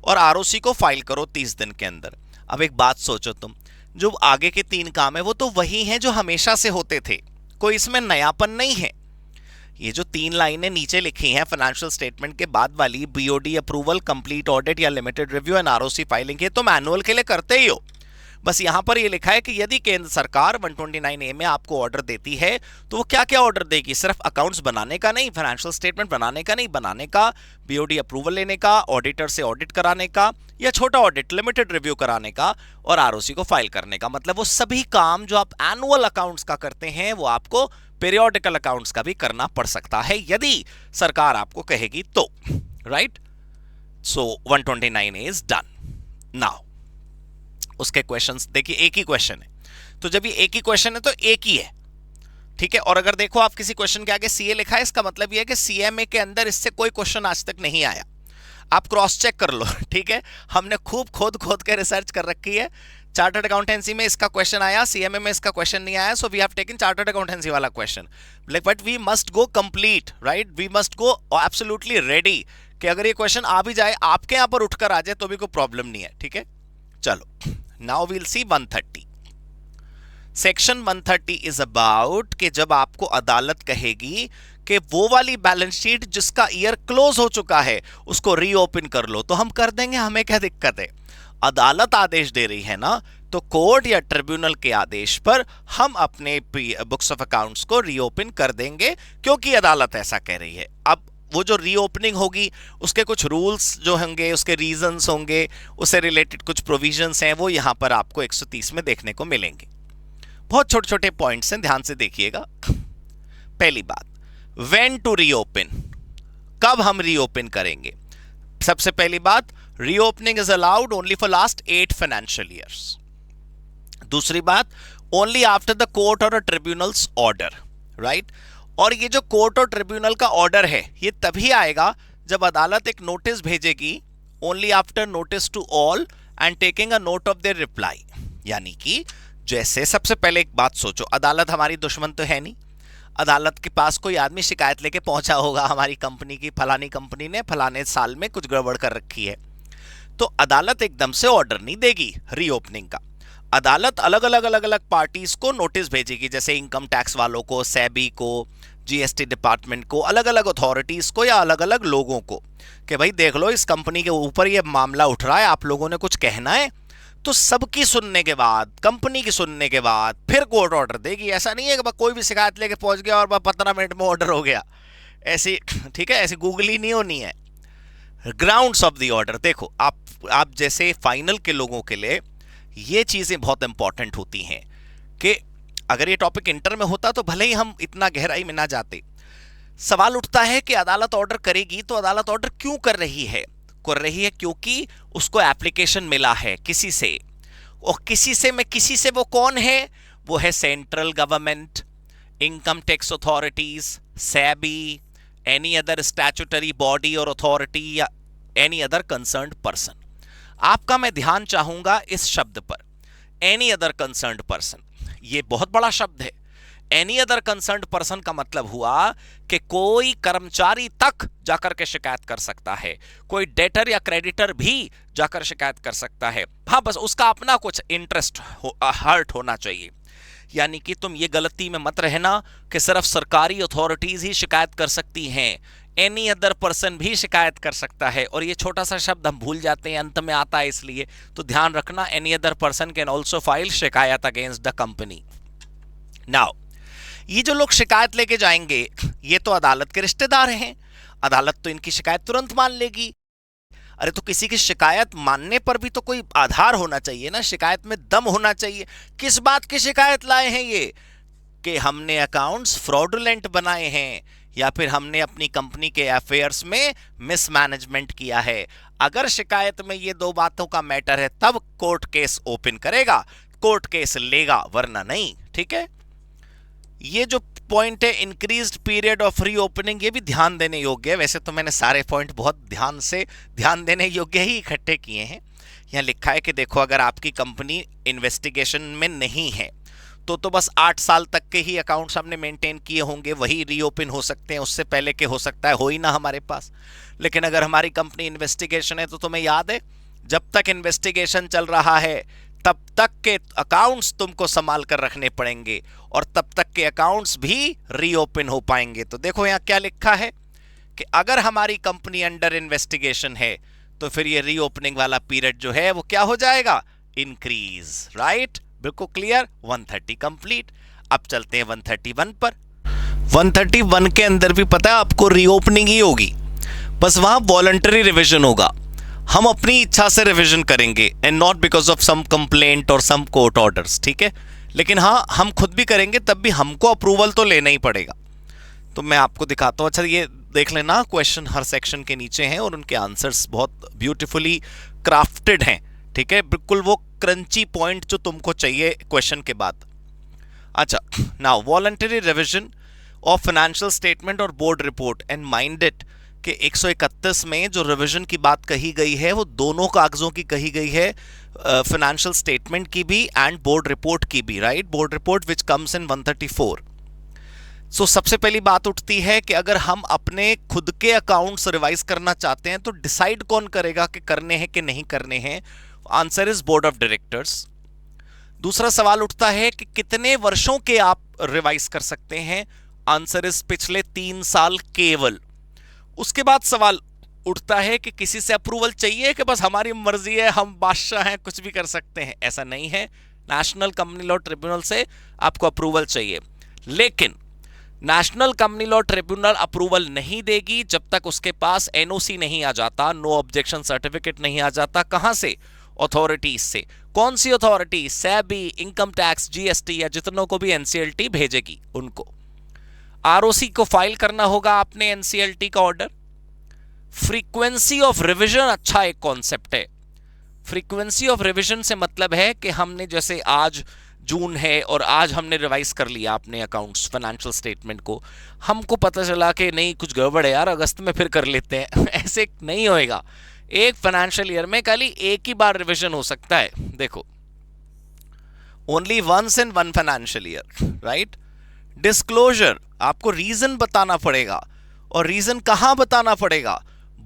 S1: और आरओसी को फाइल करो 30 दिन के अंदर। अब एक बात सोचो तुम, जो आगे के 3 काम है वो तो वही हैं जो हमेशा से होते थे, कोई इसमें नयापन नहीं है। ये जो 3 लाइनें नीचे लिखी हैं फाइनेंशियल स्टेटमेंट के बाद वाली, बीओडी अप्रूवल, कंप्लीट ऑडिट या limited review and ROC filing, ये तुम एनुअल के लिए करते ही हो। बस यहां पर ये लिखा है कि यदि केंद्र सरकार 129A में आपको ऑर्डर देती है तो वो क्या क्या ऑर्डर देगी, सिर्फ अकाउंट्स बनाने का नहीं, फाइनेंशियल स्टेटमेंट बनाने का नहीं, बनाने का, बीओडी अप्रूवल लेने का, ऑडिटर से ऑडिट कराने का या छोटा ऑडिट लिमिटेड रिव्यू कराने का, और आरओसी को फाइल करने का। मतलब वो सभी काम जो आप एनुअल अकाउंट्स का करते हैं वो आपको पीरियोडिकल अकाउंट्स का भी करना पड़ सकता है यदि सरकार आपको कहेगी तो, right. So 129A is done. Now उसके क्वेश्चंस देखिए, एक ही क्वेश्चन है, तो जब ये एक ही क्वेश्चन है तो एक ही है, ठीक है। और अगर देखो आप किसी क्वेश्चन के आगे सीए लिखा है, इसका मतलब यह है कि सीएमए के अंदर इससे कोई क्वेश्चन आज तक नहीं आया। आप क्रॉस चेक कर लो, ठीक है। हमने खूब खोद खोद के रिसर्च कर रखी है। चार्टर्ड अकाउंटेंसी में इसका क्वेश्चन आया, सीएमए में इसका क्वेश्चन नहीं आया, so we have taken chartered accountancy वाला question. But we must go complete, right, we must go absolutely ready कि अगर ये क्वेश्चन आ भी जाए, आपके यहां पर उठकर आ जाए तो भी कोई प्रॉब्लम नहीं है, ठीक है। चलो, now we'll see 130। Section 130 is about कि जब आपको अदालत कहेगी कि वो वाली बैलेंस शीट जिसका ईयर क्लोज हो चुका है उसको रीओपन कर लो, तो हम कर देंगे, हमें क्या दिक्कत है। अदालत आदेश दे रही है ना, तो कोर्ट या ट्रिब्यूनल के आदेश पर हम अपने बुक्स ऑफ अकाउंट्स को रीओपन कर देंगे, क्योंकि अदालत ऐसा कह रही है। अब वो जो रीओपनिंग होगी उसके कुछ रूल्स जो होंगे, उसके रीजंस होंगे, उससे रिलेटेड कुछ प्रोविजंस हैं, वो यहां पर आपको 130 में देखने को मिलेंगे। बहुत छोटे छोटे पॉइंट्स हैं, ध्यान से देखिएगा। पहली बात, व्हेन टू रीओपन, कब हम रीओपन करेंगे। सबसे पहली बात, reopening is allowed only for last 8 financial years. दूसरी बात, ओनली आफ्टर द कोर्ट और ट्रिब्यूनल्स ऑर्डर, राइट। और ये जो कोर्ट और ट्रिब्यूनल का ऑर्डर है, ये तभी आएगा जब अदालत एक नोटिस भेजेगी, only after notice to all and taking a note of their reply. यानी कि जैसे सबसे पहले एक बात सोचो, अदालत हमारी दुश्मन तो है नहीं। अदालत के पास कोई आदमी शिकायत लेके पहुंचा होगा हमारी कंपनी की, फलानी कंपनी ने फलाने साल में कुछ गड़बड़ कर रखी है, तो अदालत एकदम से ऑर्डर नहीं देगी रीओपनिंग का। अदालत अलग अलग पार्टीज को नोटिस भेजेगी, जैसे इनकम टैक्स वालों को, सेबी को, जीएसटी डिपार्टमेंट को, अलग अलग अथॉरिटीज को या अलग अलग लोगों को, कि भाई देख लो इस कंपनी के ऊपर ये मामला उठ रहा है, आप लोगों ने कुछ कहना है। तो सबकी सुनने के बाद, कंपनी की सुनने के बाद फिर कोर्ट ऑर्डर देगी। ऐसा नहीं है कि कोई भी शिकायत लेके पहुंच गया और 15 मिनट में ऑर्डर हो गया, ऐसी, ठीक है, ऐसी गूगली नहीं होनी है। ग्राउंड्स ऑफ द ऑर्डर, देखो आप जैसे फाइनल के लोगों के लिए ये चीजें बहुत इंपॉर्टेंट होती हैं कि अगर ये टॉपिक इंटर में होता तो भले ही हम इतना गहराई में ना जाते। सवाल उठता है कि अदालत ऑर्डर करेगी तो अदालत ऑर्डर क्यों कर रही है। क्योंकि उसको एप्लीकेशन मिला है किसी से, और किसी से वो कौन है, वो है central government, income tax authorities, SEBI, any other statutory body और अथॉरिटी या एनी अदर कंसर्न्ड पर्सन। आपका मैं ध्यान चाहूंगा इस शब्द पर, एनी अदर कंसर्न्ड पर्सन। ये बहुत बड़ा शब्द है। एनी अदर कंसर्न्ड पर्सन का मतलब हुआ कि कोई कर्मचारी तक जाकर के शिकायत कर सकता है, कोई डेटर या क्रेडिटर भी जाकर शिकायत कर सकता है। हाँ, बस उसका अपना कुछ इंटरेस्ट हर्ट होना चाहिए। यानी कि तुम ये गलती में मत रहना कि सिर्फ सरकारी अथॉरिटीज ही शिकायत कर सकती हैं, एनी अदर पर्सन भी शिकायत कर सकता है। और ये छोटा सा शब्द हम भूल जाते हैं, अंत में आता है, इसलिए तो ध्यान रखना, any other person can also file शिकायत अगेंस्ट द कंपनी। नाउ ये जो लोग शिकायत लेके जाएंगे, ये तो अदालत के रिश्तेदार हैं, अदालत तो इनकी शिकायत तुरंत मान लेगी। अरे तो किसी की शिकायत मानने पर भी तो कोई आधार होना चाहिए ना, शिकायत में दम होना चाहिए। किस बात की शिकायत लाए हैं ये, कि हमने अकाउंट्स फ्रॉडुलेंट बनाए हैं या फिर हमने अपनी कंपनी के अफेयर्स में मिसमैनेजमेंट किया है। अगर शिकायत में ये दो बातों का मैटर है तब कोर्ट केस ओपन करेगा, कोर्ट केस लेगा, वरना नहीं, ठीक है। ये जो पॉइंट है इंक्रीज्ड पीरियड ऑफ रीओपनिंग, ये भी ध्यान देने योग्य है। वैसे तो मैंने सारे पॉइंट बहुत ध्यान देने योग्य ही इकट्ठे किए हैं। यहाँ लिखा है कि देखो अगर आपकी कंपनी इन्वेस्टिगेशन में नहीं है तो बस 8 साल तक के ही अकाउंट्स हमने मेंटेन किए होंगे, वही रीओपन हो सकते हैं, उससे पहले के हो सकता है हो ही ना हमारे पास। लेकिन अगर हमारी कंपनी इन्वेस्टिगेशन है तो तुम्हें याद है जब तक इन्वेस्टिगेशन चल रहा है तब तक के अकाउंट्स तुमको संभाल कर रखने पड़ेंगे और तब तक के अकाउंट्स भी रीओपन हो पाएंगे। तो देखो यहाँ क्या लिखा है कि अगर हमारी कंपनी अंडर इन्वेस्टिगेशन है तो फिर ये रीओपनिंग वाला पीरियड जो है वो क्या हो जाएगा, इंक्रीज, राइट। बिल्कुल क्लियर। 130 कंप्लीट। अब चलते हैं 131 पर। 131 के अंदर भी पता है आपको रीओपनिंग ही होगी, बस वहां वॉलंटरी रिवीजन होगा। हम अपनी इच्छा से रिवीजन करेंगे and not because of some complaint और सम कोर्ट ऑर्डर्स, ठीक है। लेकिन हाँ, हम खुद भी करेंगे तब भी हमको अप्रूवल तो लेना ही पड़ेगा। तो मैं आपको दिखाता हूँ। अच्छा ये देख लेना, क्वेश्चन हर सेक्शन के नीचे हैं और उनके आंसर्स बहुत ब्यूटीफुली क्राफ्टेड हैं, ठीक है। बिल्कुल वो क्रंची पॉइंट जो तुमको चाहिए क्वेश्चन के बाद। अच्छा, now voluntary revision of financial statement और board report, and mind it कि 131 में जो रिवीजन की बात कही गई है वो दोनों कागजों की कही गई है, फाइनेंशियल स्टेटमेंट की भी एंड बोर्ड रिपोर्ट की भी, right? Board report which comes in 134। सो सबसे पहली बात उठती है कि अगर हम अपने खुद के अकाउंट्स रिवाइज करना चाहते हैं तो डिसाइड कौन करेगा कि करने हैं कि नहीं करने हैं? Answer is board of directors. दूसरा सवाल उठता है कि कितने वर्षों के आप रिवाइज कर सकते हैं? आंसर इज पिछले 3 साल केवल। उसके बाद सवाल उठता है कि किसी से अप्रूवल चाहिए कि बस हमारी मर्जी है, हम बादशाह हैं, कुछ भी कर सकते हैं? ऐसा नहीं है, नेशनल कंपनी लॉ ट्रिब्यूनल से आपको अप्रूवल चाहिए। लेकिन national company law tribunal approval नहीं देगी जब तक उसके पास एनओसी नहीं आ जाता, नो ऑब्जेक्शन सर्टिफिकेट नहीं आ जाता। कहां से? अथॉरिटीज से। कौन सी authority? SEBI, income tax, GST या जितनों को भी एनसीएलटी भेजेगी उनको। आरओसी को फाइल करना होगा आपने एनसीएलटी का ऑर्डर। फ्रीक्वेंसी ऑफ रिवीजन अच्छा एक कॉन्सेप्ट है। फ्रीक्वेंसी ऑफ रिवीजन से मतलब है कि हमने जैसे आज जून है और आज हमने रिवाइज कर लिया अपने अकाउंट्स, फाइनेंशियल स्टेटमेंट को, हमको पता चला कि नहीं कुछ गड़बड़ है यार, अगस्त में फिर कर लेते हैं ऐसे नहीं होएगा। एक फाइनेंशियल ईयर में खाली एक ही बार रिवीजन हो सकता है। देखो, only once in one financial year, right? Disclosure, आपको रीजन बताना पड़ेगा, और रीजन कहां बताना पड़ेगा?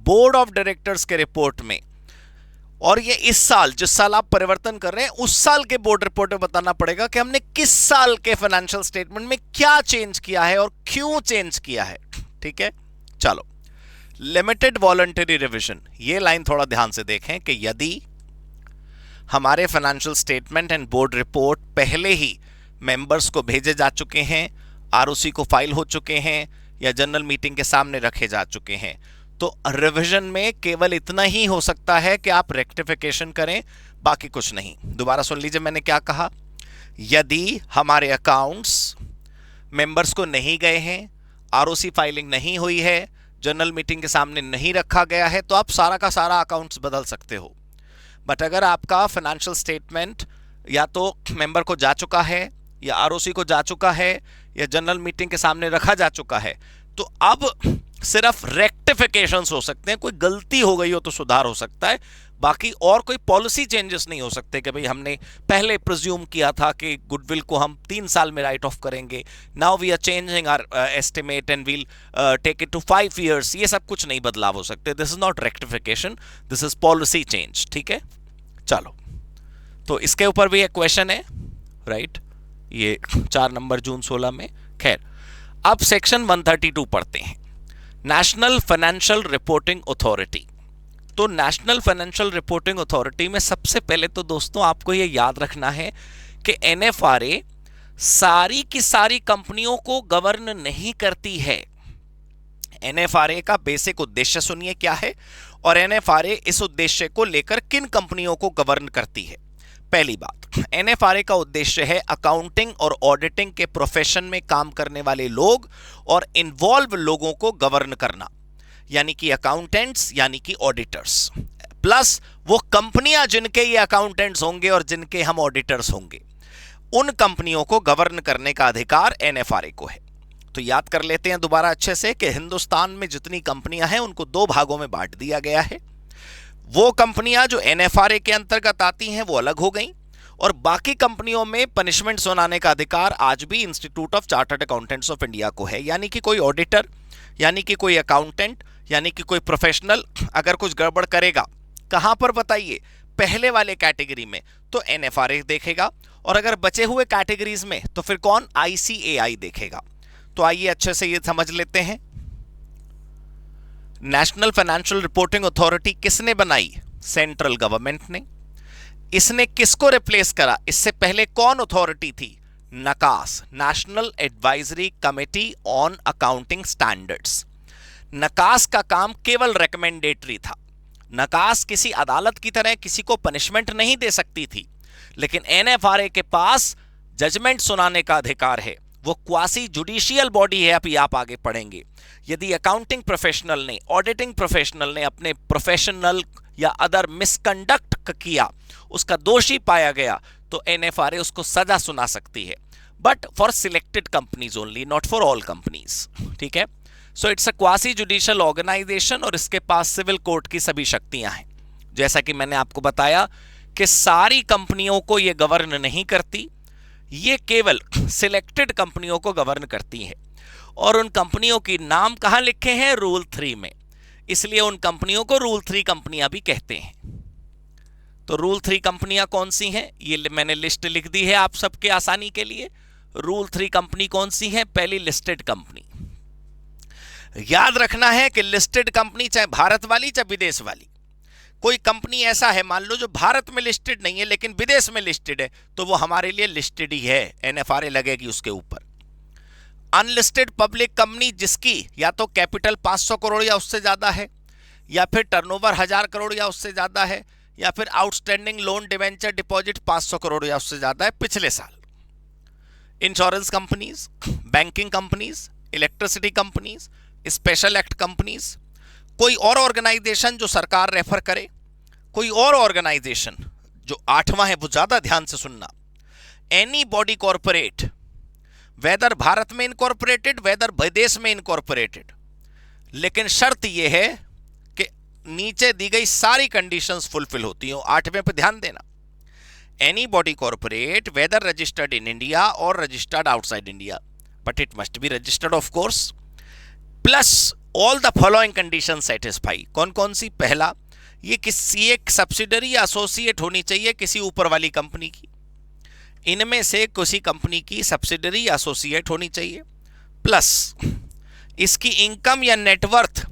S1: बोर्ड ऑफ डायरेक्टर्स के रिपोर्ट में। और ये इस साल, जिस साल आप परिवर्तन कर रहे हैं उस साल के बोर्ड रिपोर्ट में बताना पड़ेगा कि हमने किस साल के फाइनेंशियल स्टेटमेंट में क्या चेंज किया है और क्यों चेंज किया है। ठीक है, चलो। लिमिटेड वॉलंटरी रिवीजन, ये लाइन थोड़ा ध्यान से देखें कि यदि हमारे financial statement and board report पहले ही मेंबर्स को भेजे जा चुके हैं, आरओसी को फाइल हो चुके हैं या जनरल मीटिंग के सामने रखे जा चुके हैं, तो रिवीजन में केवल इतना ही हो सकता है कि आप रेक्टिफिकेशन करें, बाकी कुछ नहीं। दोबारा सुन लीजिए मैंने क्या कहा। यदि हमारे अकाउंट्स मेंबर्स को नहीं गए हैं, आरओसी फाइलिंग नहीं हुई है, जनरल मीटिंग के सामने नहीं रखा गया है, तो आप सारा का सारा अकाउंट्स बदल सकते हो। बट अगर आपका फाइनेंशियल स्टेटमेंट या तो मेंबर को जा चुका है या आरओसी को जा चुका है या जनरल मीटिंग के सामने रखा जा चुका है, तो अब सिर्फ रेक्टिफिकेशंस हो सकते हैं। कोई गलती हो गई हो तो सुधार हो सकता है, बाकी और कोई पॉलिसी चेंजेस नहीं हो सकते कि भाई हमने पहले प्रिज्यूम किया था कि गुडविल को हम 3 साल में राइट ऑफ करेंगे, now we are changing our estimate and we'll take it to 5 years। ये सब कुछ नहीं बदलाव हो सकते। This is not rectification, this is policy change. ठीक है, चलो। तो इसके ऊपर भी एक क्वेश्चन है, राइट? ये 4 नंबर जून 16 में। खैर, अब सेक्शन 132 पढ़ते हैं, नेशनल फाइनेंशियल रिपोर्टिंग अथॉरिटी। तो नेशनल फाइनेंशियल रिपोर्टिंग अथॉरिटी में सबसे पहले तो दोस्तों आपको यह याद रखना है कि एनएफआरए सारी की सारी कंपनियों को गवर्न नहीं करती है। एनएफआरए का बेसिक उद्देश्य सुनिए क्या है, और एनएफआरए इस उद्देश्य को लेकर किन कंपनियों को गवर्न करती है। पहली बात, एनएफआरए का उद्देश्य है अकाउंटिंग और ऑडिटिंग के प्रोफेशन में काम करने वाले लोग और इन्वॉल्व लोगों को गवर्न करना, यानी कि अकाउंटेंट्स यानी कि ऑडिटर्स, प्लस वो कंपनियां जिनके ये अकाउंटेंट्स होंगे और जिनके हम ऑडिटर्स होंगे, उन कंपनियों को गवर्न करने का अधिकार एनएफआरए को है। तो याद कर लेते हैं दोबारा अच्छे से कि हिंदुस्तान में जितनी कंपनियां हैं उनको 2 भागों में बांट दिया गया है। वो कंपनियां जो एनएफआरए के अंतर्गत आती हैं वो अलग हो गई, और बाकी कंपनियों में पनिशमेंट सुनाने का अधिकार आज भी institute of chartered accountants of India को है। यानी कि कोई ऑडिटर, यानी कि कोई अकाउंटेंट, यानी कि कोई प्रोफेशनल अगर कुछ गड़बड़ करेगा, कहां पर बताइए? पहले वाले कैटेगरी में तो एनएफआरए देखेगा, और अगर बचे हुए कैटेगरीज में तो फिर कौन? आईसीएआई देखेगा। तो आइए अच्छे से ये समझ लेते हैं, नेशनल फाइनेंशियल रिपोर्टिंग अथॉरिटी किसने बनाई? सेंट्रल गवर्नमेंट ने। इसने किसको रिप्लेस करा? इससे पहले कौन अथॉरिटी थी? NACAS, national advisory committee on accounting standards. NACAS का काम केवल रिकमेंडेटरी था। नकास किसी अदालत की तरह किसी को पनिशमेंट नहीं दे सकती थी, लेकिन एनएफआरए के पास जजमेंट सुनाने का अधिकार है। वो क्वासी जुडिशियल बॉडी है, अभी आप आगे पढ़ेंगे। यदि अकाउंटिंग प्रोफेशनल ने, ऑडिटिंग प्रोफेशनल ने अपने प्रोफेशनल या अदर मिसकंडक्ट किया, उसका दोषी पाया गया, तो एनएफआरए उसको सजा सुना सकती है। But for selected companies only, not for all companies, ठीक है। So it's a quasi judicial organisation और इसके पास सिविल कोर्ट की सभी शक्तियां हैं। जैसा कि मैंने आपको बताया कि सारी कंपनियों को ये गवर्न नहीं करती, ये केवल सिलेक्टेड कंपनियों को गवर्न करती है। और उन कंपनियों की नाम कहां लिखे हैं? रूल 3 में, इसलिए उन कंपनियों को रूल 3 कंपनियां भी कहते हैं। तो रूल 3 कंपनियां कौन सी हैं? ये मैंने लिस्ट लिख दी है आप सबके आसानी के लिए। रूल 3 कंपनी कौन सी है? पहली लिस्टेड कंपनी। याद रखना है कि लिस्टेड कंपनी चाहे भारत वाली चाहे विदेश वाली, कोई कंपनी ऐसा है मान लो जो भारत में लिस्टेड नहीं है लेकिन विदेश में लिस्टेड है, तो वो हमारे लिए लिस्टेड ही है, एनएफआरए लगेगी उसके ऊपर। अनलिस्टेड पब्लिक कंपनी जिसकी या तो कैपिटल 500 करोड़ या उससे ज्यादा है, या फिर टर्नओवर 1000 करोड़ या उससे ज्यादा है, या फिर outstanding loan debenture deposit 500 crore या उससे ज्यादा है पिछले साल। Insurance companies, banking companies, electricity companies, special act companies, कोई और ऑर्गेनाइजेशन जो सरकार रेफर करे, कोई और ऑर्गेनाइजेशन जो 8वां है वो ज्यादा ध्यान से सुनना, any body corporate, whether Bharat में इनकॉर्पोरेटेड वेदर विदेश में इनकॉर्पोरेटेड, लेकिन शर्त यह है कि नीचे दी गई सारी कंडीशंस फुलफिल होती हो। 8वें पे ध्यान देना, any body corporate whether registered in India और registered outside India, but it must be registered of course, plus all the following condition satisfy. कौन कौन सी? पहला, ये किसी एक सब्सिडरी या एसोसिएट होनी चाहिए किसी ऊपर वाली कंपनी की, इनमें से किसी कंपनी की सब्सिडरी या एसोसिएट होनी चाहिए, प्लस इसकी इनकम या नेटवर्थ,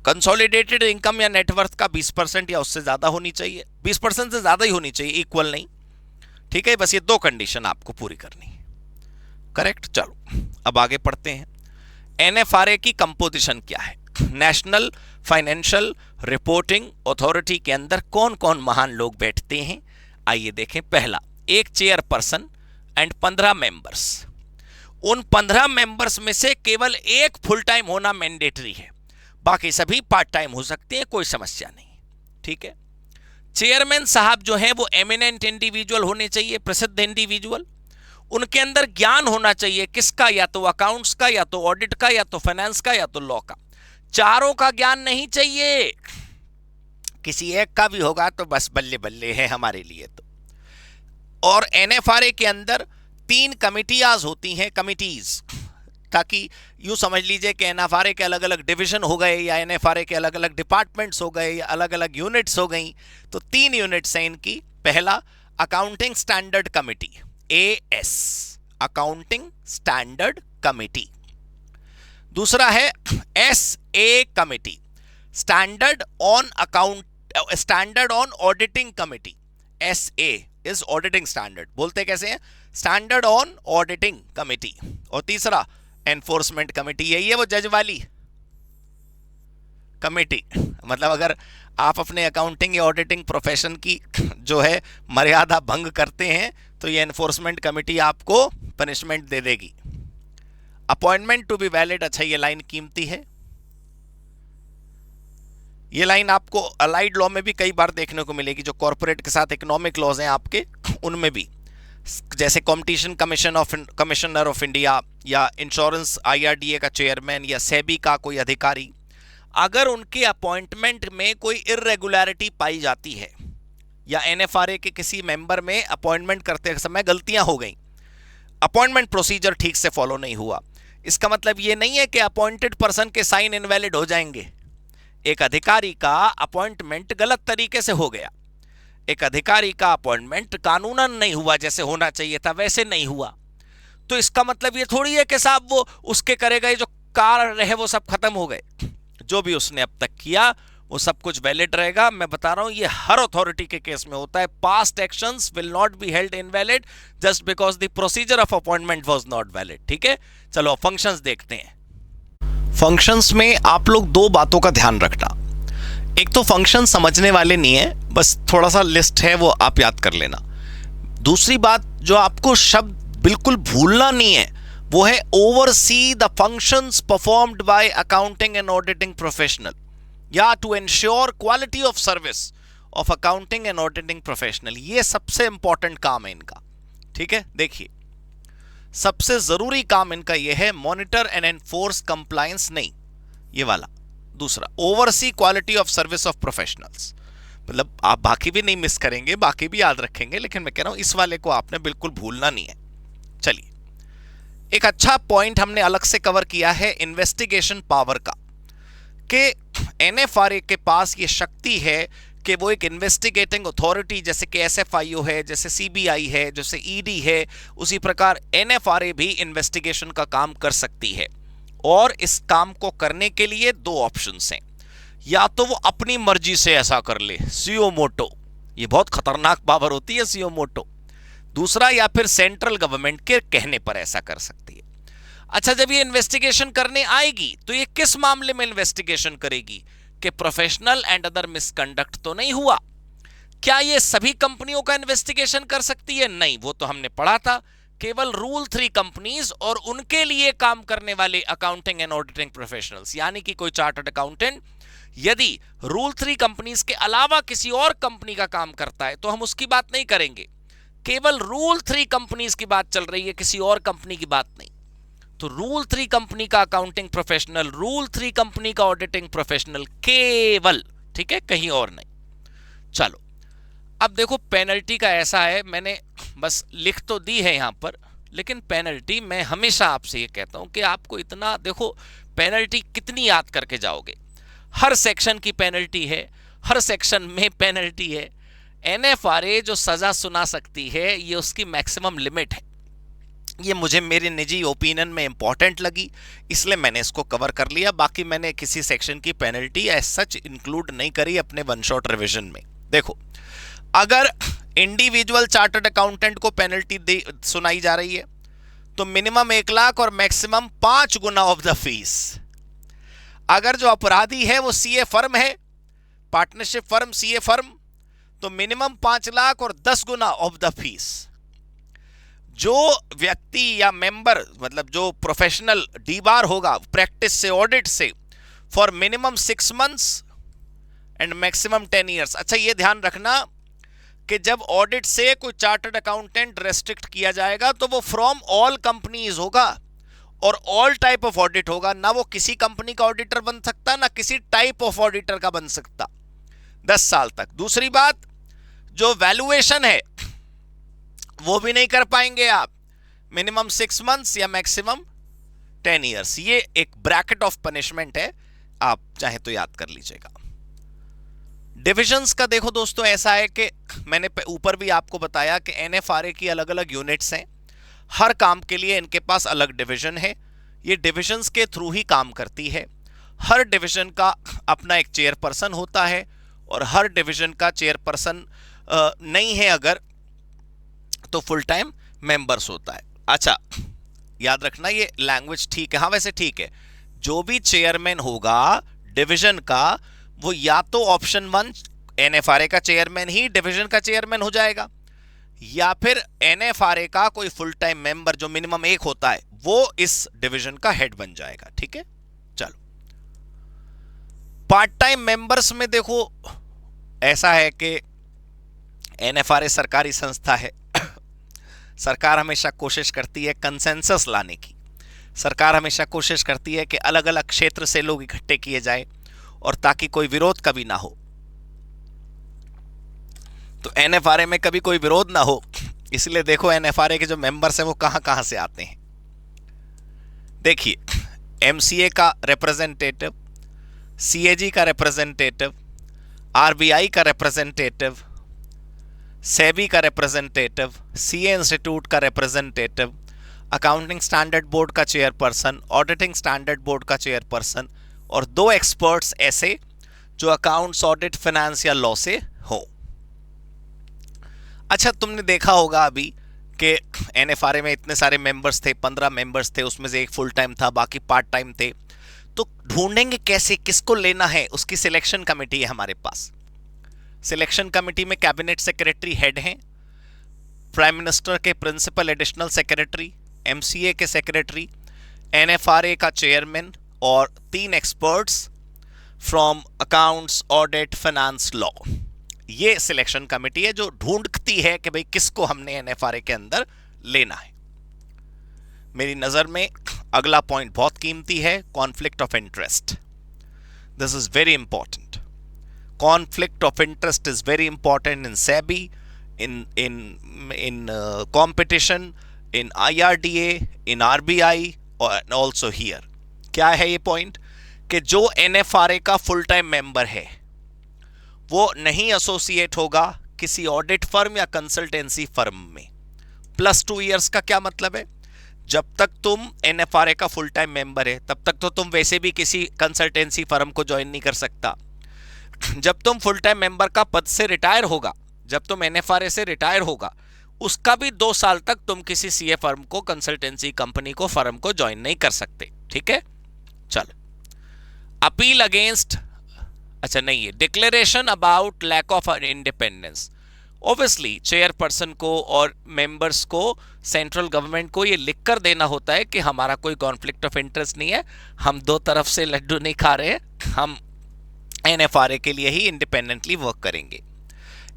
S1: कंसोलिडेटेड इनकम या नेटवर्थ का 20% या उससे ज्यादा होनी चाहिए, 20% से ज्यादा ही होनी चाहिए, इक्वल नहीं, ठीक है। बस ये 2 कंडीशन आपको पूरी करनी है, करेक्ट। चलो अब आगे पढ़ते हैं। एनएफआरए की कंपोजिशन क्या है? नेशनल फाइनेंशियल रिपोर्टिंग अथॉरिटी के अंदर कौन कौन महान लोग बैठते हैं? आइए देखें। पहला, एक चेयरपर्सन एंड 15 मेंबर्स। उन 15 मेंबर्स में से केवल एक फुल टाइम होना मैंडेटरी है, बाकी सभी पार्ट टाइम हो सकते हैं, कोई समस्या नहीं, ठीक है। चेयरमैन साहब जो हैं वो एमिनेंट इंडिविजुअल होने चाहिए, प्रसिद्ध इंडिविजुअल। उनके अंदर ज्ञान होना चाहिए किसका? या तो अकाउंट्स का, या तो ऑडिट का, या तो फाइनेंस का, या तो लॉ का। चारों का ज्ञान नहीं चाहिए, किसी एक का भी होगा तो बस बल्ले बल्ले है हमारे लिए तो। और एनएफआरए के अंदर 3 कमिटियां होती हैं, कमिटीज, ताकि यूं समझ लीजिए कि एनएफआरए के अलग अलग डिवीजन हो गए, या एनएफआरए के अलग अलग डिपार्टमेंट्स हो गए, या अलग अलग यूनिट्स हो गई। तो 3 यूनिट्स हैं इनकी। पहला, accounting standard committee, AS, accounting standard committee. दूसरा है SA committee, standard on account, standard on auditing committee. SA is auditing standard, बोलते कैसे हैं? Standard on auditing committee. और तीसरा एनफोर्समेंट कमिटी, यही है वो जज वाली कमिटी। मतलब अगर आप अपने अकाउंटिंग या ऑडिटिंग प्रोफेशन की जो है मर्यादा भंग करते हैं तो ये एनफोर्समेंट कमिटी आपको पनिशमेंट दे देगी। अपॉइंटमेंट टू बी वैलिड, अच्छा ये लाइन कीमती है। ये लाइन आपको अलाइड लॉ में भी कई बार देखने को मिलेगी, जो कॉर्पोरेट के साथ इकोनॉमिक लॉज हैं आपके, उनमें भी, जैसे कॉम्पिटिशन कमिश्नर ऑफ इंडिया, या इंश्योरेंस IRDA का चेयरमैन, या सेबी का कोई अधिकारी, अगर उनके अपॉइंटमेंट में कोई इर्रेगुलरिटी पाई जाती है, या एनएफआरए के किसी मेंबर में अपॉइंटमेंट करते समय गलतियां हो गई, अपॉइंटमेंट प्रोसीजर ठीक से फॉलो नहीं हुआ, इसका मतलब यह नहीं है कि अपॉइंटेड पर्सन के साइन इनवैलिड हो जाएंगे। एक अधिकारी का अपॉइंटमेंट गलत तरीके से हो गया, एक अधिकारी का अपॉइंटमेंट कानूनन नहीं हुआ, जैसे होना चाहिए था वैसे नहीं हुआ, तो इसका मतलब ये थोड़ी है कि साहब वो उसके करे गए जो कार्य रहे वो सब खत्म हो गए। जो भी उसने अब तक किया वो सब कुछ वैलिड रहेगा। मैं बता रहा हूं ये हर अथॉरिटी के केस में होता है। Past actions will not be held invalid just because the procedure of appointment was not valid, ठीक है। चलो फंक्शंस देखते हैं। फंक्शंस में आप लोग 2 बातों का ध्यान रखना। एक तो फंक्शन समझने वाले नहीं है, बस थोड़ा सा लिस्ट है वो आप याद कर लेना। दूसरी बात जो आपको शब्द बिल्कुल भूलना नहीं है वो है oversee the functions performed by accounting and auditing professional, या to ensure quality of service of accounting and auditing professional. ये सबसे इंपॉर्टेंट काम है इनका, ठीक है। देखिए सबसे जरूरी काम इनका यह है मॉनिटर एंड एनफोर्स कंप्लायंस, नहीं ये वाला दूसरा, oversee quality of service of professionals. मतलब आप बाकी भी नहीं मिस करेंगे, बाकी भी याद रखेंगे, लेकिन मैं कह रहा हूं इस वाले को आपने बिल्कुल भूलना नहीं है। चलिए, एक अच्छा पॉइंट हमने अलग से कवर किया है इन्वेस्टिगेशन पावर का, कि एनएफआरए के पास ये शक्ति है कि वो एक इन्वेस्टिगेटिंग अथॉरिटी जैसे कि एसएफआईओ है, जैसे सीबीआई है, जैसे ईडी है, उसी प्रकार एनएफआरए भी इन्वेस्टिगेशन का काम कर सकती है। और इस काम को करने के लिए दो ऑप्शंस हैं, या तो वो अपनी मर्जी से ऐसा कर ले, सुयो मोटो, ये बहुत खतरनाक पावर होती है सुयो मोटो। दूसरा, या फिर सेंट्रल गवर्नमेंट के कहने पर ऐसा कर सकती है। अच्छा, जब ये इन्वेस्टिगेशन करने आएगी तो ये किस मामले में इन्वेस्टिगेशन करेगी कि प्रोफेशनल एंड अदर मिसकंडक्ट तो नहीं हुआ। क्या ये सभी कंपनियों का इन्वेस्टिगेशन कर सकती है? नहीं, वो तो हमने पढ़ा था, केवल रूल 3 कंपनीज और उनके लिए काम करने वाले अकाउंटिंग एंड ऑडिटिंग प्रोफेशनल्स, यानी कि कोई चार्टर्ड अकाउंटेंट यदि रूल 3 कंपनीज के अलावा किसी और कंपनी का काम करता है तो हम उसकी बात नहीं करेंगे। केवल रूल 3 कंपनीज की बात चल रही है, किसी और कंपनी की बात नहीं। तो रूल 3 कंपनी का अकाउंटिंग प्रोफेशनल, रूल 3 कंपनी का ऑडिटिंग प्रोफेशनल केवल, ठीक है, कहीं और नहीं। चलो, अब देखो पेनल्टी का ऐसा है, मैंने बस लिख तो दी है यहां पर, लेकिन पेनल्टी मैं हमेशा आपसे ये कहता हूं कि आपको इतना देखो, पेनल्टी कितनी याद करके जाओगे। हर सेक्शन की पेनल्टी है, हर सेक्शन में पेनल्टी है। एनएफआरए जो सजा सुना सकती है ये उसकी मैक्सिमम लिमिट है। ये मुझे मेरे निजी ओपिनियन में इंपॉर्टेंट लगी, इसलिए मैंने इसको कवर कर लिया। बाकी मैंने किसी सेक्शन की पेनल्टी एज सच इंक्लूड नहीं करी अपने वन शॉट रिवीजन में। देखो, अगर इंडिविजुअल चार्टर्ड अकाउंटेंट को पेनल्टी सुनाई जा रही है तो मिनिमम 1 लाख और maximum 5 Guna of the fees. अगर जो अपराधी है वो सीए फर्म है, पार्टनरशिप फर्म, सीए फर्म, तो मिनिमम 5 लाख और 10 गुना ऑफ द फीस। जो व्यक्ति या मेंबर, मतलब जो प्रोफेशनल डीबार होगा प्रैक्टिस से, ऑडिट से, for minimum 6 months and maximum 10 years. अच्छा, ये ध्यान रखना कि जब ऑडिट से कोई चार्टर्ड अकाउंटेंट रेस्ट्रिक्ट किया जाएगा तो वो फ्रॉम ऑल कंपनीज होगा और ऑल टाइप ऑफ ऑडिट होगा, ना वो किसी कंपनी का ऑडिटर बन सकता, ना किसी टाइप ऑफ ऑडिटर का बन सकता 10 साल तक। दूसरी बात, जो वैल्यूएशन है वो भी नहीं कर पाएंगे आप, मिनिमम 6 मंथ्स या मैक्सिमम 10 ईयर्स। ये एक ब्रैकेट ऑफ पनिशमेंट है, आप चाहे तो याद कर लीजिएगा। डिविजन्स का देखो दोस्तों, ऐसा है कि मैंने ऊपर भी आपको बताया कि एनएफआरए की अलग अलग यूनिट्स हैं, हर काम के लिए इनके पास अलग डिवीजन है। ये डिविजन्स के थ्रू ही काम करती है। हर डिवीजन का अपना एक चेयरपर्सन होता है और हर डिवीजन का चेयरपर्सन नहीं है अगर, तो फुल टाइम मेंबर्स होता है। अच्छा, याद रखना ये लैंग्वेज ठीक है, हाँ वैसे ठीक है, जो भी चेयरमैन होगा डिवीजन का वो या तो ऑप्शन 1 एनएफआरए का चेयरमैन ही डिवीजन का चेयरमैन हो जाएगा, या फिर एनएफआरए का कोई फुल टाइम मेंबर जो मिनिमम 1 होता है वो इस डिवीजन का हेड बन जाएगा। ठीक है, चलो, पार्ट टाइम मेंबर्स में देखो ऐसा है कि एनएफआरए सरकारी संस्था है। सरकार हमेशा कोशिश करती है कंसेंसस लाने की, सरकार हमेशा कोशिश करती है कि अलग अलग क्षेत्र से लोग इकट्ठे किए जाए और ताकि कोई विरोध कभी ना हो, तो एनएफआरए में कभी कोई विरोध ना हो, इसलिए देखो एनएफआरए के जो मेंबर्स हैं वो कहां कहां से आते हैं। देखिए, एमसीए का रिप्रेजेंटेटिव, सीएजी का रिप्रेजेंटेटिव, आरबीआई का रिप्रेजेंटेटिव, सेबी का रिप्रेजेंटेटिव, सीए इंस्टीट्यूट का रिप्रेजेंटेटिव, अकाउंटिंग स्टैंडर्ड बोर्ड का चेयरपर्सन, ऑडिटिंग स्टैंडर्ड बोर्ड का चेयरपर्सन और 2 एक्सपर्ट्स ऐसे जो अकाउंट्स, ऑडिट, फाइनेंस या लॉ से हो। अच्छा, तुमने देखा होगा अभी कि एनएफआरए में इतने सारे मेंबर्स थे, 15 मेंबर्स थे, उसमें से एक फुल टाइम था, बाकी पार्ट टाइम थे। तो ढूंढेंगे कैसे, किसको लेना है, उसकी सिलेक्शन कमेटी है हमारे पास। सिलेक्शन कमेटी में कैबिनेट सेक्रेटरी हेड हैं, प्राइम मिनिस्टर के प्रिंसिपल एडिशनल सेक्रेटरी, एमसीए के सेक्रेटरी, एनएफआरए का चेयरमैन और 3 experts from accounts, audit, finance, law. ये सिलेक्शन कमेटी है जो ढूंढती है कि भाई किसको हमने एनएफआरए के अंदर लेना है। मेरी नज़र में अगला पॉइंट बहुत कीमती है, conflict of interest. This is very important. Conflict of interest is very important in SEBI, in competition, in IRDA, in RBI and also here। क्या है ये पॉइंट कि जो NFRA का फुल टाइम मेंबर है वो नहीं एसोसिएट होगा किसी ऑडिट फर्म या कंसल्टेंसी फर्म में। +2 इयर्स का क्या मतलब है? जब तक तुम NFRA का फुल टाइम मेंबर है तब तक तो तुम वैसे भी किसी कंसल्टेंसी फर्म को ज्वाइन नहीं कर सकता। जब तुम फुल टाइम मेंबर का पद से रिटायर होगा, जब तुम NFRA से रिटायर होगा, उसका भी 2 साल तक तुम किसी CA फर्म को, कंसल्टेंसी कंपनी को, फर्म को ज्वाइन नहीं कर सकते। ठीक है, चलो। अपील अगेंस्ट, अच्छा नहीं, है declaration about lack of independence. Obviously chairperson को और मेंबर्स को, सेंट्रल गवर्नमेंट को ये लिख कर देना होता है कि हमारा कोई कॉन्फ्लिक्ट ऑफ इंटरेस्ट नहीं है, हम दो तरफ से लड्डू नहीं खा रहे, हम NFRA के लिए ही इंडिपेंडेंटली वर्क करेंगे।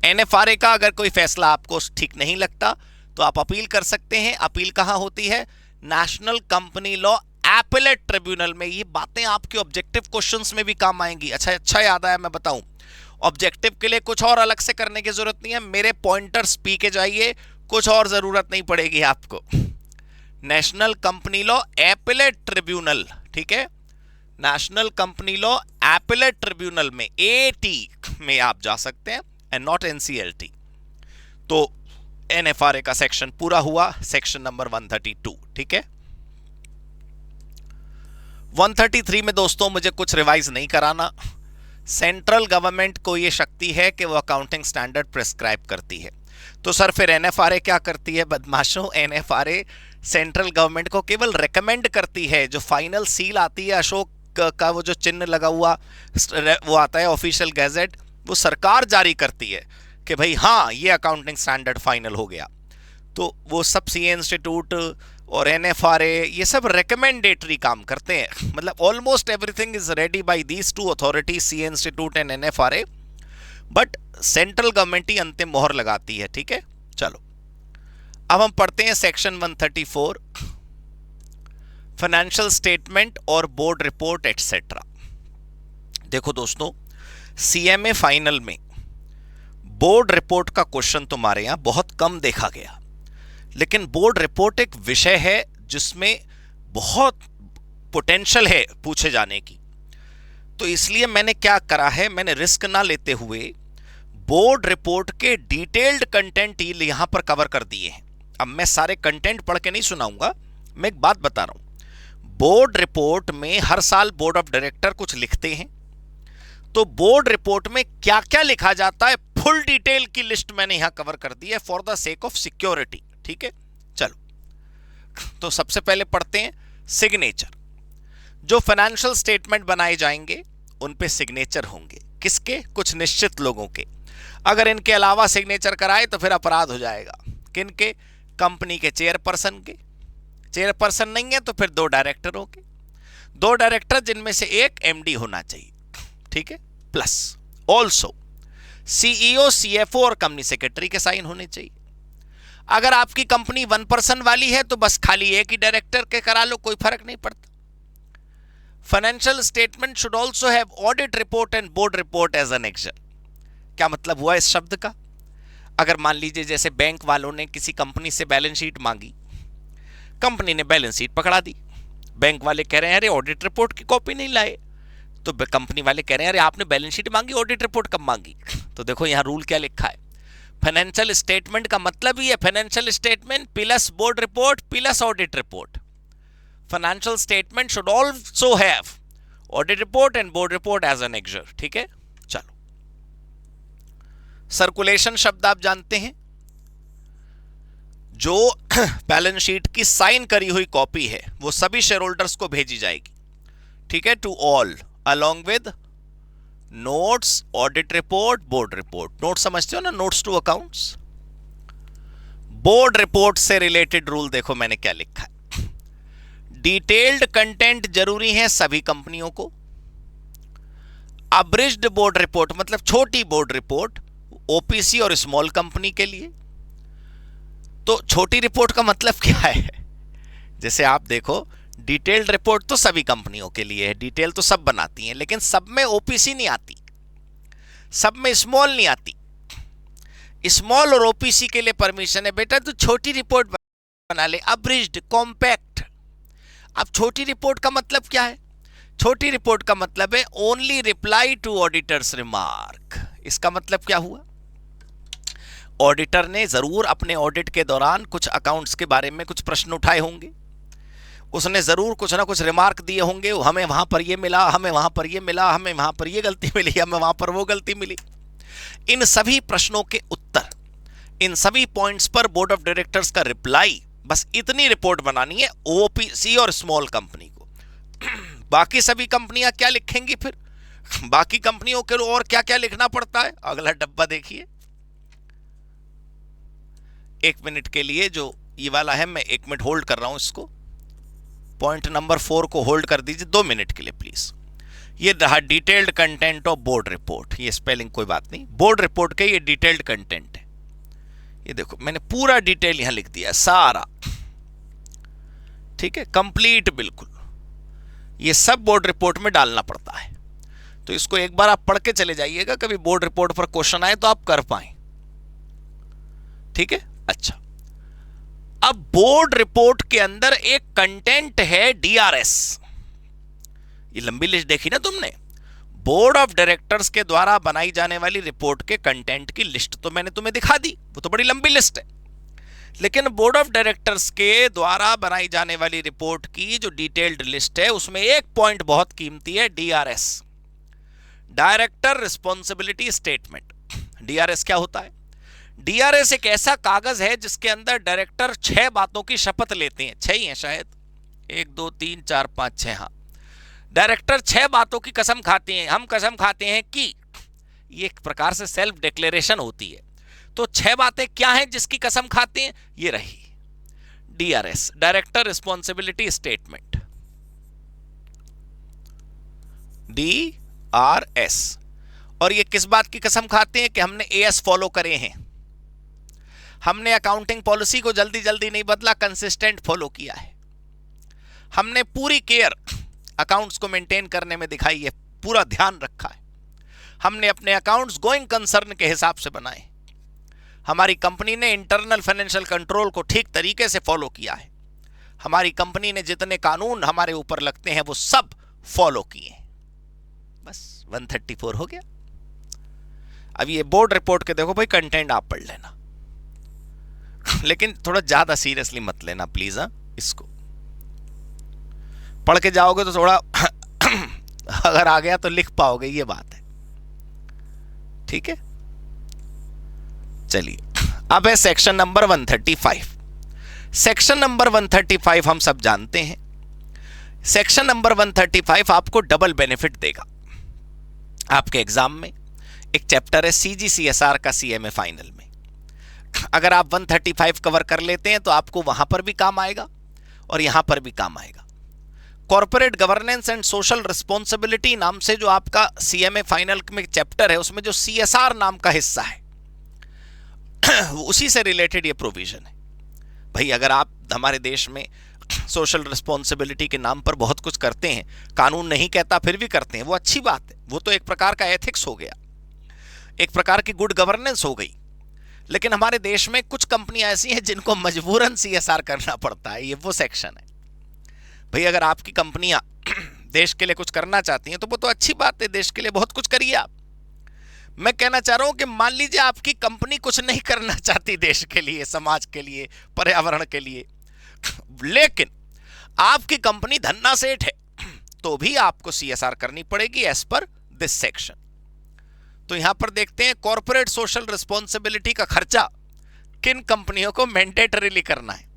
S1: NFRA का अगर कोई फैसला आपको ठीक नहीं लगता तो आप अपील कर सकते हैं। अपील कहाँ होती है? National company law appellate tribunal में। ये बातें आपके ऑब्जेक्टिव क्वेश्चंस में भी काम आएंगी। अच्छा याद आया, मैं बताऊं, ऑब्जेक्टिव के लिए कुछ और अलग से करने की जरूरत नहीं है, मेरे पॉइंटर्स पी के जाइए, कुछ और जरूरत नहीं पड़ेगी आपको। National company law appellate tribunal, ठीक है, national company law appellate tribunal में AT में आप जा सकते हैं एंड नॉट NCLT। तो NFRA का सेक्शन पूरा हुआ, सेक्शन नंबर 132। ठीक है, 133 में दोस्तों मुझे कुछ रिवाइज नहीं कराना। सेंट्रल गवर्नमेंट को यह शक्ति है कि वो अकाउंटिंग स्टैंडर्ड प्रिस्क्राइब करती है। तो सर फिर NFRA क्या करती है? बदमाशों, NFRA सेंट्रल गवर्नमेंट को केवल रेकमेंड करती है। जो फाइनल सील आती है अशोक का, वो जो चिन्ह लगा हुआ वो आता है ऑफिशियल गैजेट, वो सरकार जारी करती है कि भाई हाँ ये अकाउंटिंग स्टैंडर्ड फाइनल हो गया। तो वो सब CA इंस्टीट्यूट और NFRA ये सब रिकमेंडेटरी काम करते हैं। मतलब almost everything is ready by these two authorities, CA institute and NFRA, but central government ही अंतिम मोहर लगाती है। ठीक है, चलो अब हम पढ़ते हैं सेक्शन 134, फाइनेंशियल स्टेटमेंट और बोर्ड रिपोर्ट एटसेट्रा। देखो दोस्तों, CMA फाइनल में बोर्ड रिपोर्ट का क्वेश्चन तुम्हारे यहां बहुत कम देखा गया, लेकिन बोर्ड रिपोर्ट एक विषय है जिसमें बहुत पोटेंशियल है पूछे जाने की। तो इसलिए मैंने क्या करा है, मैंने रिस्क ना लेते हुए बोर्ड रिपोर्ट के डिटेल्ड कंटेंट यहां पर कवर कर दिए हैं। अब मैं सारे कंटेंट पढ़ के नहीं सुनाऊंगा, मैं एक बात बता रहा हूं। बोर्ड रिपोर्ट में हर साल बोर्ड ऑफ डायरेक्टर कुछ लिखते हैं, तो बोर्ड रिपोर्ट में क्या क्या लिखा जाता है फुल डिटेल की लिस्ट मैंने यहां कवर कर दी है for the sake of security. ठीक है, चलो तो सबसे पहले पढ़ते हैं सिग्नेचर। जो फाइनेंशियल स्टेटमेंट बनाए जाएंगे उन पे सिग्नेचर होंगे, किसके? कुछ निश्चित लोगों के। अगर इनके अलावा सिग्नेचर कराए तो फिर अपराध हो जाएगा। किनके? कंपनी के चेयरपर्सन के। चेयरपर्सन नहीं है तो फिर 2 डायरेक्टरों के, 2 डायरेक्टर जिनमें से एक MD होना चाहिए। ठीक है, प्लस ऑल्सो CEO, CFO और कंपनी सेक्रेटरी के साइन होने चाहिए। अगर आपकी कंपनी 1 पर्सन वाली है तो बस खाली एक ही डायरेक्टर के करा लो, कोई फर्क नहीं पड़ता। Financial statement should also have audit report and board report as annexure. क्या मतलब हुआ इस शब्द का? अगर मान लीजिए जैसे बैंक वालों ने किसी कंपनी से बैलेंस शीट मांगी, कंपनी ने बैलेंस शीट पकड़ा दी, बैंक वाले कह रहे हैं अरे ऑडिट रिपोर्ट की कॉपी नहीं लाए, तो कंपनी वाले कह रहे हैं अरे आपने बैलेंस शीट मांगी, ऑडिट रिपोर्ट कब मांगी? तो देखो यहां रूल क्या लिखा है, फाइनेंशियल स्टेटमेंट का मतलब ही है financial statement plus board report plus audit report. Financial statement should also have audit report and board report as an annexure. ठीक है, चलो सर्कुलेशन शब्द आप जानते हैं, जो बैलेंस शीट की साइन करी हुई कॉपी है वो सभी शेयर होल्डर्स को भेजी जाएगी। ठीक है, to all along with notes, audit report, board report। Note समझते हो ना, notes to accounts. Board report से रिलेटेड रूल देखो मैंने क्या लिखा है। डिटेल्ड कंटेंट जरूरी है सभी कंपनियों को। अब्रिज्ड बोर्ड रिपोर्ट मतलब छोटी बोर्ड रिपोर्ट OPC और स्मॉल कंपनी के लिए। तो छोटी रिपोर्ट का मतलब क्या है? जैसे आप देखो, डिटेल्ड रिपोर्ट तो सभी कंपनियों के लिए है, डिटेल तो सब बनाती हैं, लेकिन सब में ओपीसी नहीं आती, सब में स्मॉल नहीं आती। स्मॉल और ओपीसी के लिए परमिशन है बेटा, तो छोटी रिपोर्ट बना ले, अब्रिज्ड, कॉम्पैक्ट। अब छोटी रिपोर्ट का मतलब क्या है? छोटी रिपोर्ट का मतलब है only reply to auditors remark. इसका मतलब क्या हुआ? ऑडिटर ने जरूर अपने ऑडिट के दौरान कुछ अकाउंट्स के बारे में कुछ प्रश्न उठाए होंगे, उसने जरूर कुछ ना कुछ रिमार्क दिए होंगे, हमें वहां पर ये मिला, हमें वहां पर ये मिला, हमें वहां पर ये गलती मिली, हमें वहां पर वो गलती मिली। इन सभी प्रश्नों के उत्तर, इन सभी पॉइंट्स पर बोर्ड ऑफ डायरेक्टर्स का रिप्लाई, बस इतनी रिपोर्ट बनानी है ओपीसी और स्मॉल कंपनी को। बाकी सभी कंपनियां क्या लिखेंगी फिर? बाकी कंपनियों के और क्या क्या लिखना पड़ता है? अगला डब्बा देखिए। 1 मिनट के लिए जो ये वाला है, मैं 1 मिनट होल्ड कर रहा हूं इसको। पॉइंट नंबर 4 को होल्ड कर दीजिए 2 मिनट के लिए प्लीज। ये रहा detailed content of board report. ये स्पेलिंग कोई बात नहीं, बोर्ड रिपोर्ट के ये डिटेल्ड कंटेंट है। ये देखो मैंने पूरा डिटेल यहां लिख दिया, सारा, ठीक है, कंप्लीट बिल्कुल। ये सब बोर्ड रिपोर्ट में डालना पड़ता है, तो इसको एक बार आप पढ़ के चले जाइएगा, कभी बोर्ड रिपोर्ट पर क्वेश्चन आए तो आप कर पाए, ठीक है। अच्छा, अब बोर्ड रिपोर्ट के अंदर एक कंटेंट है डीआरएस। ये लंबी लिस्ट देखी ना तुमने? बोर्ड ऑफ डायरेक्टर्स के द्वारा बनाई जाने वाली रिपोर्ट के कंटेंट की लिस्ट तो मैंने तुम्हें दिखा दी, वो तो बड़ी लंबी लिस्ट है। लेकिन बोर्ड ऑफ डायरेक्टर्स के द्वारा बनाई जाने वाली रिपोर्ट की जो डिटेल्ड लिस्ट है, उसमें एक पॉइंट बहुत कीमती है, DRS, director responsibility statement. DRS क्या होता है? डीआरएस एक ऐसा कागज है जिसके अंदर डायरेक्टर 6 बातों की शपथ लेते हैं, 6 ही हैं शायद, 1 2 3 4 5 6, हाँ, डायरेक्टर 6 बातों की कसम खाते हैं। हम कसम खाते हैं कि, ये एक प्रकार से सेल्फ डिक्लेरेशन होती है। तो 6 बातें क्या हैं जिसकी कसम खाते हैं? ये रही DRS, director responsibility statement, DRS. और ये किस बात की कसम खाते हैं? कि हमने एएस फॉलो करे हैं, हमने अकाउंटिंग पॉलिसी को जल्दी जल्दी नहीं बदला, कंसिस्टेंट फॉलो किया है, हमने पूरी केयर अकाउंट्स को मेंटेन करने में दिखाई है, पूरा ध्यान रखा है, हमने अपने अकाउंट्स गोइंग कंसर्न के हिसाब से बनाए, हमारी कंपनी ने इंटरनल फाइनेंशियल कंट्रोल को ठीक तरीके से फॉलो किया है, हमारी कंपनी ने जितने कानून हमारे ऊपर लगते हैं वो सब फॉलो किए। बस 134 हो गया। अब ये बोर्ड रिपोर्ट के देखो भाई, कंटेंट आप पढ़ लेना, लेकिन थोड़ा ज्यादा सीरियसली मत लेना प्लीज। हाँ, इसको पढ़ के जाओगे तो थोड़ा अगर आ गया तो लिख पाओगे, ये बात है, ठीक है। चलिए, अब है सेक्शन नंबर 135। सेक्शन नंबर 135 हम सब जानते हैं, सेक्शन नंबर 135 आपको डबल बेनिफिट देगा। आपके एग्जाम में एक चैप्टर है सीजीसीएसआर का सीएमए फाइनल में, अगर आप 135 कवर कर लेते हैं तो आपको वहां पर भी काम आएगा और यहां पर भी काम आएगा। Corporate governance and social responsibility नाम से जो आपका सीएमए फाइनल में चैप्टर है, उसमें जो सीएसआर नाम का हिस्सा है उसी से रिलेटेड ये प्रोविजन है। भाई अगर आप हमारे देश में सोशल रिस्पॉन्सिबिलिटी के नाम पर बहुत कुछ करते हैं, कानून नहीं कहता फिर भी करते हैं, वो अच्छी बात है, वो तो एक प्रकार का एथिक्स हो गया, एक प्रकार की गुड गवर्नेंस हो गई। लेकिन हमारे देश में कुछ कंपनियां ऐसी हैं जिनको मजबूरन सीएसआर करना पड़ता है, ये वो सेक्शन है। भाई अगर आपकी कंपनियां देश के लिए कुछ करना चाहती हैं तो वो तो अच्छी बात है, देश के लिए बहुत कुछ करिए आप। मैं कहना चाह रहा हूं कि मान लीजिए आपकी कंपनी कुछ नहीं करना चाहती देश के लिए, समाज के लिए, पर्यावरण के लिए, लेकिन आपकी कंपनी धन्ना सेठ है, तो भी आपको सीएसआर करनी पड़ेगी एज पर दिस सेक्शन। तो यहां पर देखते हैं कॉर्पोरेट सोशल रिस्पॉन्सिबिलिटी का खर्चा किन कंपनियों को मैंडेटरीली करना है।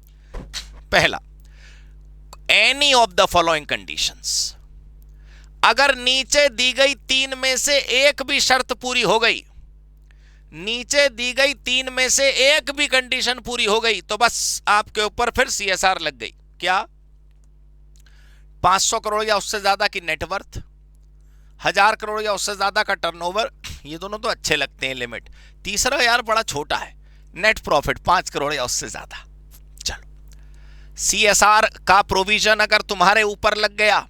S1: पहला, any of the following conditions, अगर नीचे दी गई 3 में से एक भी शर्त पूरी हो गई, नीचे दी गई 3 में से एक भी कंडीशन पूरी हो गई, तो बस आपके ऊपर फिर सीएसआर लग गई। क्या? 500 करोड़ या उससे ज्यादा की नेटवर्थ, 1000 करोड़ या उससे ज्यादा का टर्नओवर, ये दोनों तो अच्छे लगते हैं लिमिट। तीसरा यार बड़ा छोटा है, नेट प्रॉफिट 5 करोड़ या उससे ज्यादा। चलो, CSR का प्रोविजन अगर तुम्हारे ऊपर लग गया,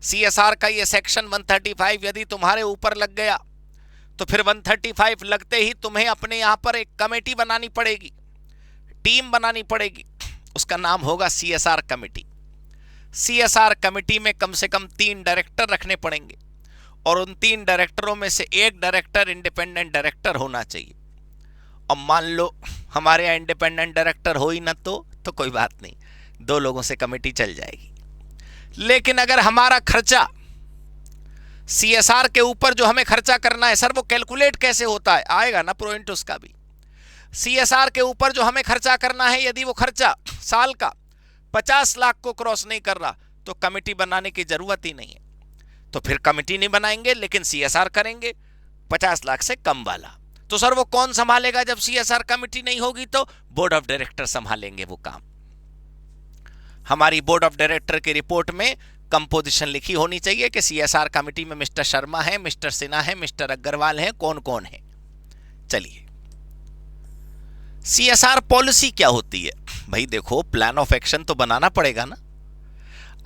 S1: CSR का ये सेक्शन 135 यदि तुम्हारे ऊपर लग गया, तो फिर 135 लगते ही तुम्हें अपने यहां पर एक कमेटी बनानी पड़ेगी, टीम बनानी पड़ेगी, उसका नाम होगा CSR कमेटी। CSR कमेटी में कम से कम 3 डायरेक्टर रखने पड़ेंगे और उन 3 डायरेक्टरों में से एक डायरेक्टर इंडिपेंडेंट डायरेक्टर होना चाहिए। अब मान लो हमारे यहाँ इंडिपेंडेंट डायरेक्टर हो ही ना तो कोई बात नहीं, 2 लोगों से कमेटी चल जाएगी। लेकिन अगर हमारा खर्चा CSR के ऊपर जो हमें खर्चा करना है, सर वो कैलकुलेट कैसे होता है, आएगा ना पॉइंट उसका भी। CSR के ऊपर जो हमें खर्चा करना है, यदि वो खर्चा साल का 50 लाख को क्रॉस नहीं कर रहा, तो कमेटी बनाने की जरूरत ही नहीं है। तो फिर कमेटी नहीं बनाएंगे, लेकिन CSR करेंगे 50 लाख से कम वाला। तो सर वो कौन संभालेगा जब CSR कमेटी नहीं होगी? तो बोर्ड ऑफ डायरेक्टर संभालेंगे वो काम। हमारी बोर्ड ऑफ डायरेक्टर की रिपोर्ट में कंपोजिशन लिखी होनी चाहिए कि CSR कमेटी में मिस्टर शर्मा है, मिस्टर सिन्हा है, मिस्टर अग्रवाल है, कौन कौन है। चलिए, CSR पॉलिसी क्या होती है? भाई देखो, प्लान ऑफ एक्शन तो बनाना पड़ेगा ना।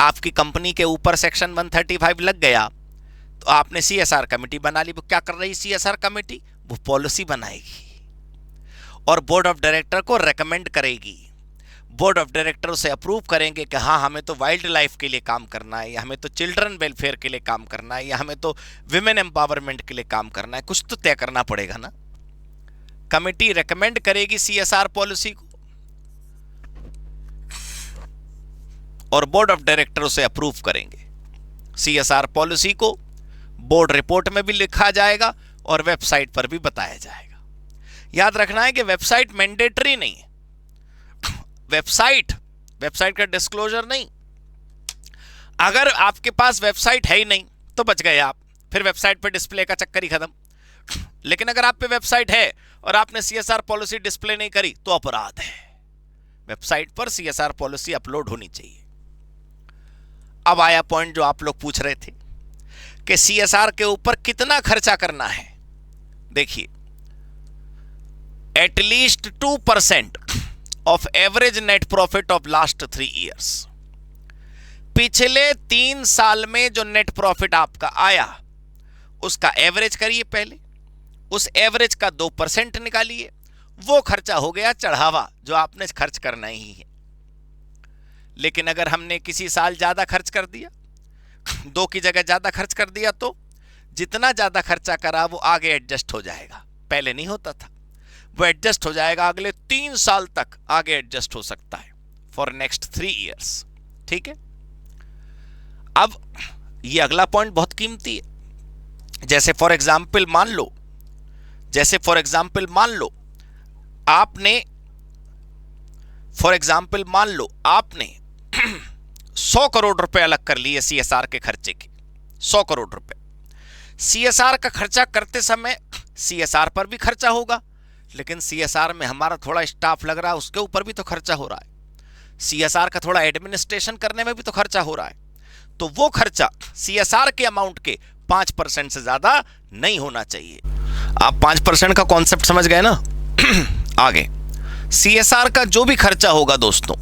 S1: आपकी कंपनी के ऊपर सेक्शन 135 लग गया, तो आपने CSR कमेटी बना ली। वो क्या कर रही CSR कमेटी? वो पॉलिसी बनाएगी और बोर्ड ऑफ डायरेक्टर को रेकमेंड करेगी। बोर्ड ऑफ डायरेक्टर उसे अप्रूव करेंगे कि हाँ, हमें तो वाइल्ड लाइफ के लिए काम करना है, या हमें तो चिल्ड्रन वेलफेयर के लिए काम करना है, या हमें तो विमेन एम्पावरमेंट के लिए काम करना है। कुछ तो तय करना पड़ेगा ना। कमेटी रेकमेंड करेगी CSR पॉलिसी को और बोर्ड ऑफ डायरेक्टर उसे अप्रूव करेंगे। CSR पॉलिसी को बोर्ड रिपोर्ट में भी लिखा जाएगा और वेबसाइट पर भी बताया जाएगा। याद रखना है कि वेबसाइट मैंडेटरी नहीं है। वेबसाइट का डिस्क्लोजर नहीं। अगर आपके पास वेबसाइट है ही नहीं तो बच गए आप, फिर वेबसाइट पर डिस्प्ले का चक्कर ही खत्म। लेकिन अगर आप पे वेबसाइट है और आपने CSR पॉलिसी डिस्प्ले नहीं करी तो अपराध है। वेबसाइट पर CSR पॉलिसी अपलोड होनी चाहिए। अब आया पॉइंट जो आप लोग पूछ रहे थे कि CSR के ऊपर कितना खर्चा करना है। देखिए, at least 2% of average net profit of last 3 years. पिछले 3 साल में जो नेट प्रॉफिट आपका आया उसका एवरेज करिए पहले, उस एवरेज का 2% निकालिए। वो खर्चा हो गया चढ़ावा जो आपने खर्च करना ही है। लेकिन अगर हमने किसी साल ज्यादा खर्च कर दिया, 2 की जगह ज्यादा खर्च कर दिया, तो जितना ज्यादा खर्चा करा वो आगे एडजस्ट हो जाएगा। पहले नहीं होता था, वो एडजस्ट हो जाएगा, अगले 3 साल तक आगे एडजस्ट हो सकता है, फॉर नेक्स्ट 3 ईयर्स। ठीक है। अब ये अगला पॉइंट बहुत कीमती है। जैसे फॉर एग्जाम्पल मान लो आपने 100 करोड़ रुपए अलग कर लिए CSR के खर्चे के, 100 करोड़ रुपए। CSR का खर्चा करते समय CSR पर भी खर्चा होगा, लेकिन CSR में हमारा थोड़ा स्टाफ लग रहा है, उसके ऊपर भी तो खर्चा हो रहा है। CSR का थोड़ा एडमिनिस्ट्रेशन करने में भी तो खर्चा हो रहा है। तो वो खर्चा CSR के अमाउंट के 5% से ज्यादा नहीं होना चाहिए। आप 5% का कॉन्सेप्ट समझ गए ना। आगे CSR का जो भी खर्चा होगा दोस्तों,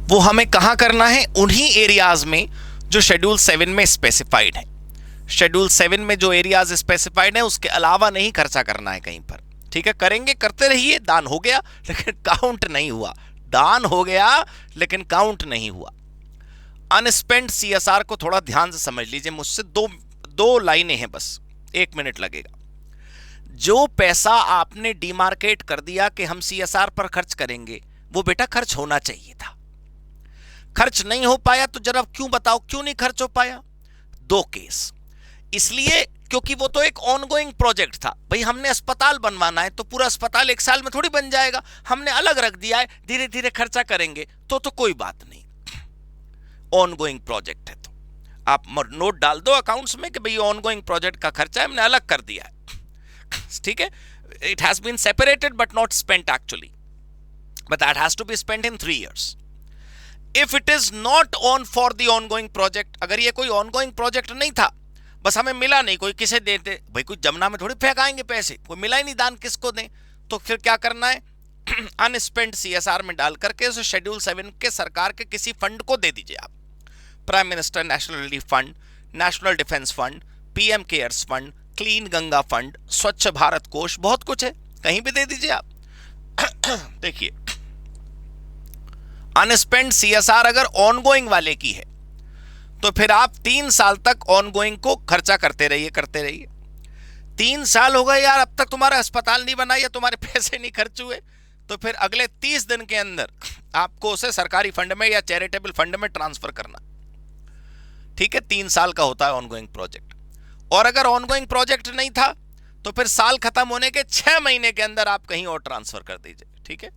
S1: वो हमें कहां करना है? उन्हीं एरियाज में जो शेड्यूल 7 में स्पेसिफाइड है। शेड्यूल 7 में जो एरियाज स्पेसिफाइड है उसके अलावा नहीं खर्चा करना है कहीं पर। ठीक है, करेंगे, करते रहिए। दान हो गया लेकिन काउंट नहीं हुआ, दान हो गया लेकिन काउंट नहीं हुआ। अनस्पेंड CSR को थोड़ा ध्यान से समझ लीजिए मुझसे। दो लाइनें हैं बस, 1 मिनट लगेगा। जो पैसा आपने डिमार्केट कर दिया कि हम CSR पर खर्च करेंगे, वो बेटा खर्च होना चाहिए था। खर्च नहीं हो पाया तो जरा क्यों बताओ, क्यों नहीं खर्च हो पाया? 2 केस। इसलिए क्योंकि वो तो एक ऑनगोइंग प्रोजेक्ट था। भाई हमने अस्पताल बनवाना है तो पूरा अस्पताल 1 साल में थोड़ी बन जाएगा, हमने अलग रख दिया है, धीरे धीरे खर्चा करेंगे तो कोई बात नहीं। ऑनगोइंग प्रोजेक्ट है तो आप नोट डाल दो अकाउंट्स में कि भाई ऑनगोइंग प्रोजेक्ट का खर्चा हमने अलग कर दिया है। ठीक है, it has been separated but not spent actually, but that has to be spent in 3 years। If it is not on for the ongoing project, अगर ये कोई ऑनगोइंग प्रोजेक्ट नहीं था, बस हमें मिला नहीं, कोई किसे देते, भाई कोई जमुना में थोड़ी फेंकाएंगे पैसे, कोई मिला ही नहीं, दान किसको दें, तो फिर क्या करना है? अनस्पेंड सीएसआर में डाल करके उसे शेड्यूल 7 के सरकार के किसी फंड को दे दीजिए आप। Prime minister national relief fund, national defence fund, PM cares fund, clean Ganga fund, स्वच्छ भारत कोष, बहुत कुछ है, कहीं भी दे दीजिए आप। देखिए, अनस्पेंड सीएसआर अगर ऑनगोइंग वाले की है तो फिर आप 3 साल तक ऑनगोइंग को खर्चा करते रहिए। 3 साल हो गए यार, अब तक तुम्हारा अस्पताल नहीं बना या तुम्हारे पैसे नहीं खर्च हुए, तो फिर अगले 30 दिन के अंदर आपको उसे सरकारी फंड में या चैरिटेबल फंड में ट्रांसफर करना। ठीक है, 3 साल का होता है ऑनगोइंग प्रोजेक्ट। और अगर ऑनगोइंग प्रोजेक्ट नहीं था तो फिर साल खत्म होने के 6 महीने के अंदर आप कहीं और ट्रांसफर कर दीजिए। ठीक है,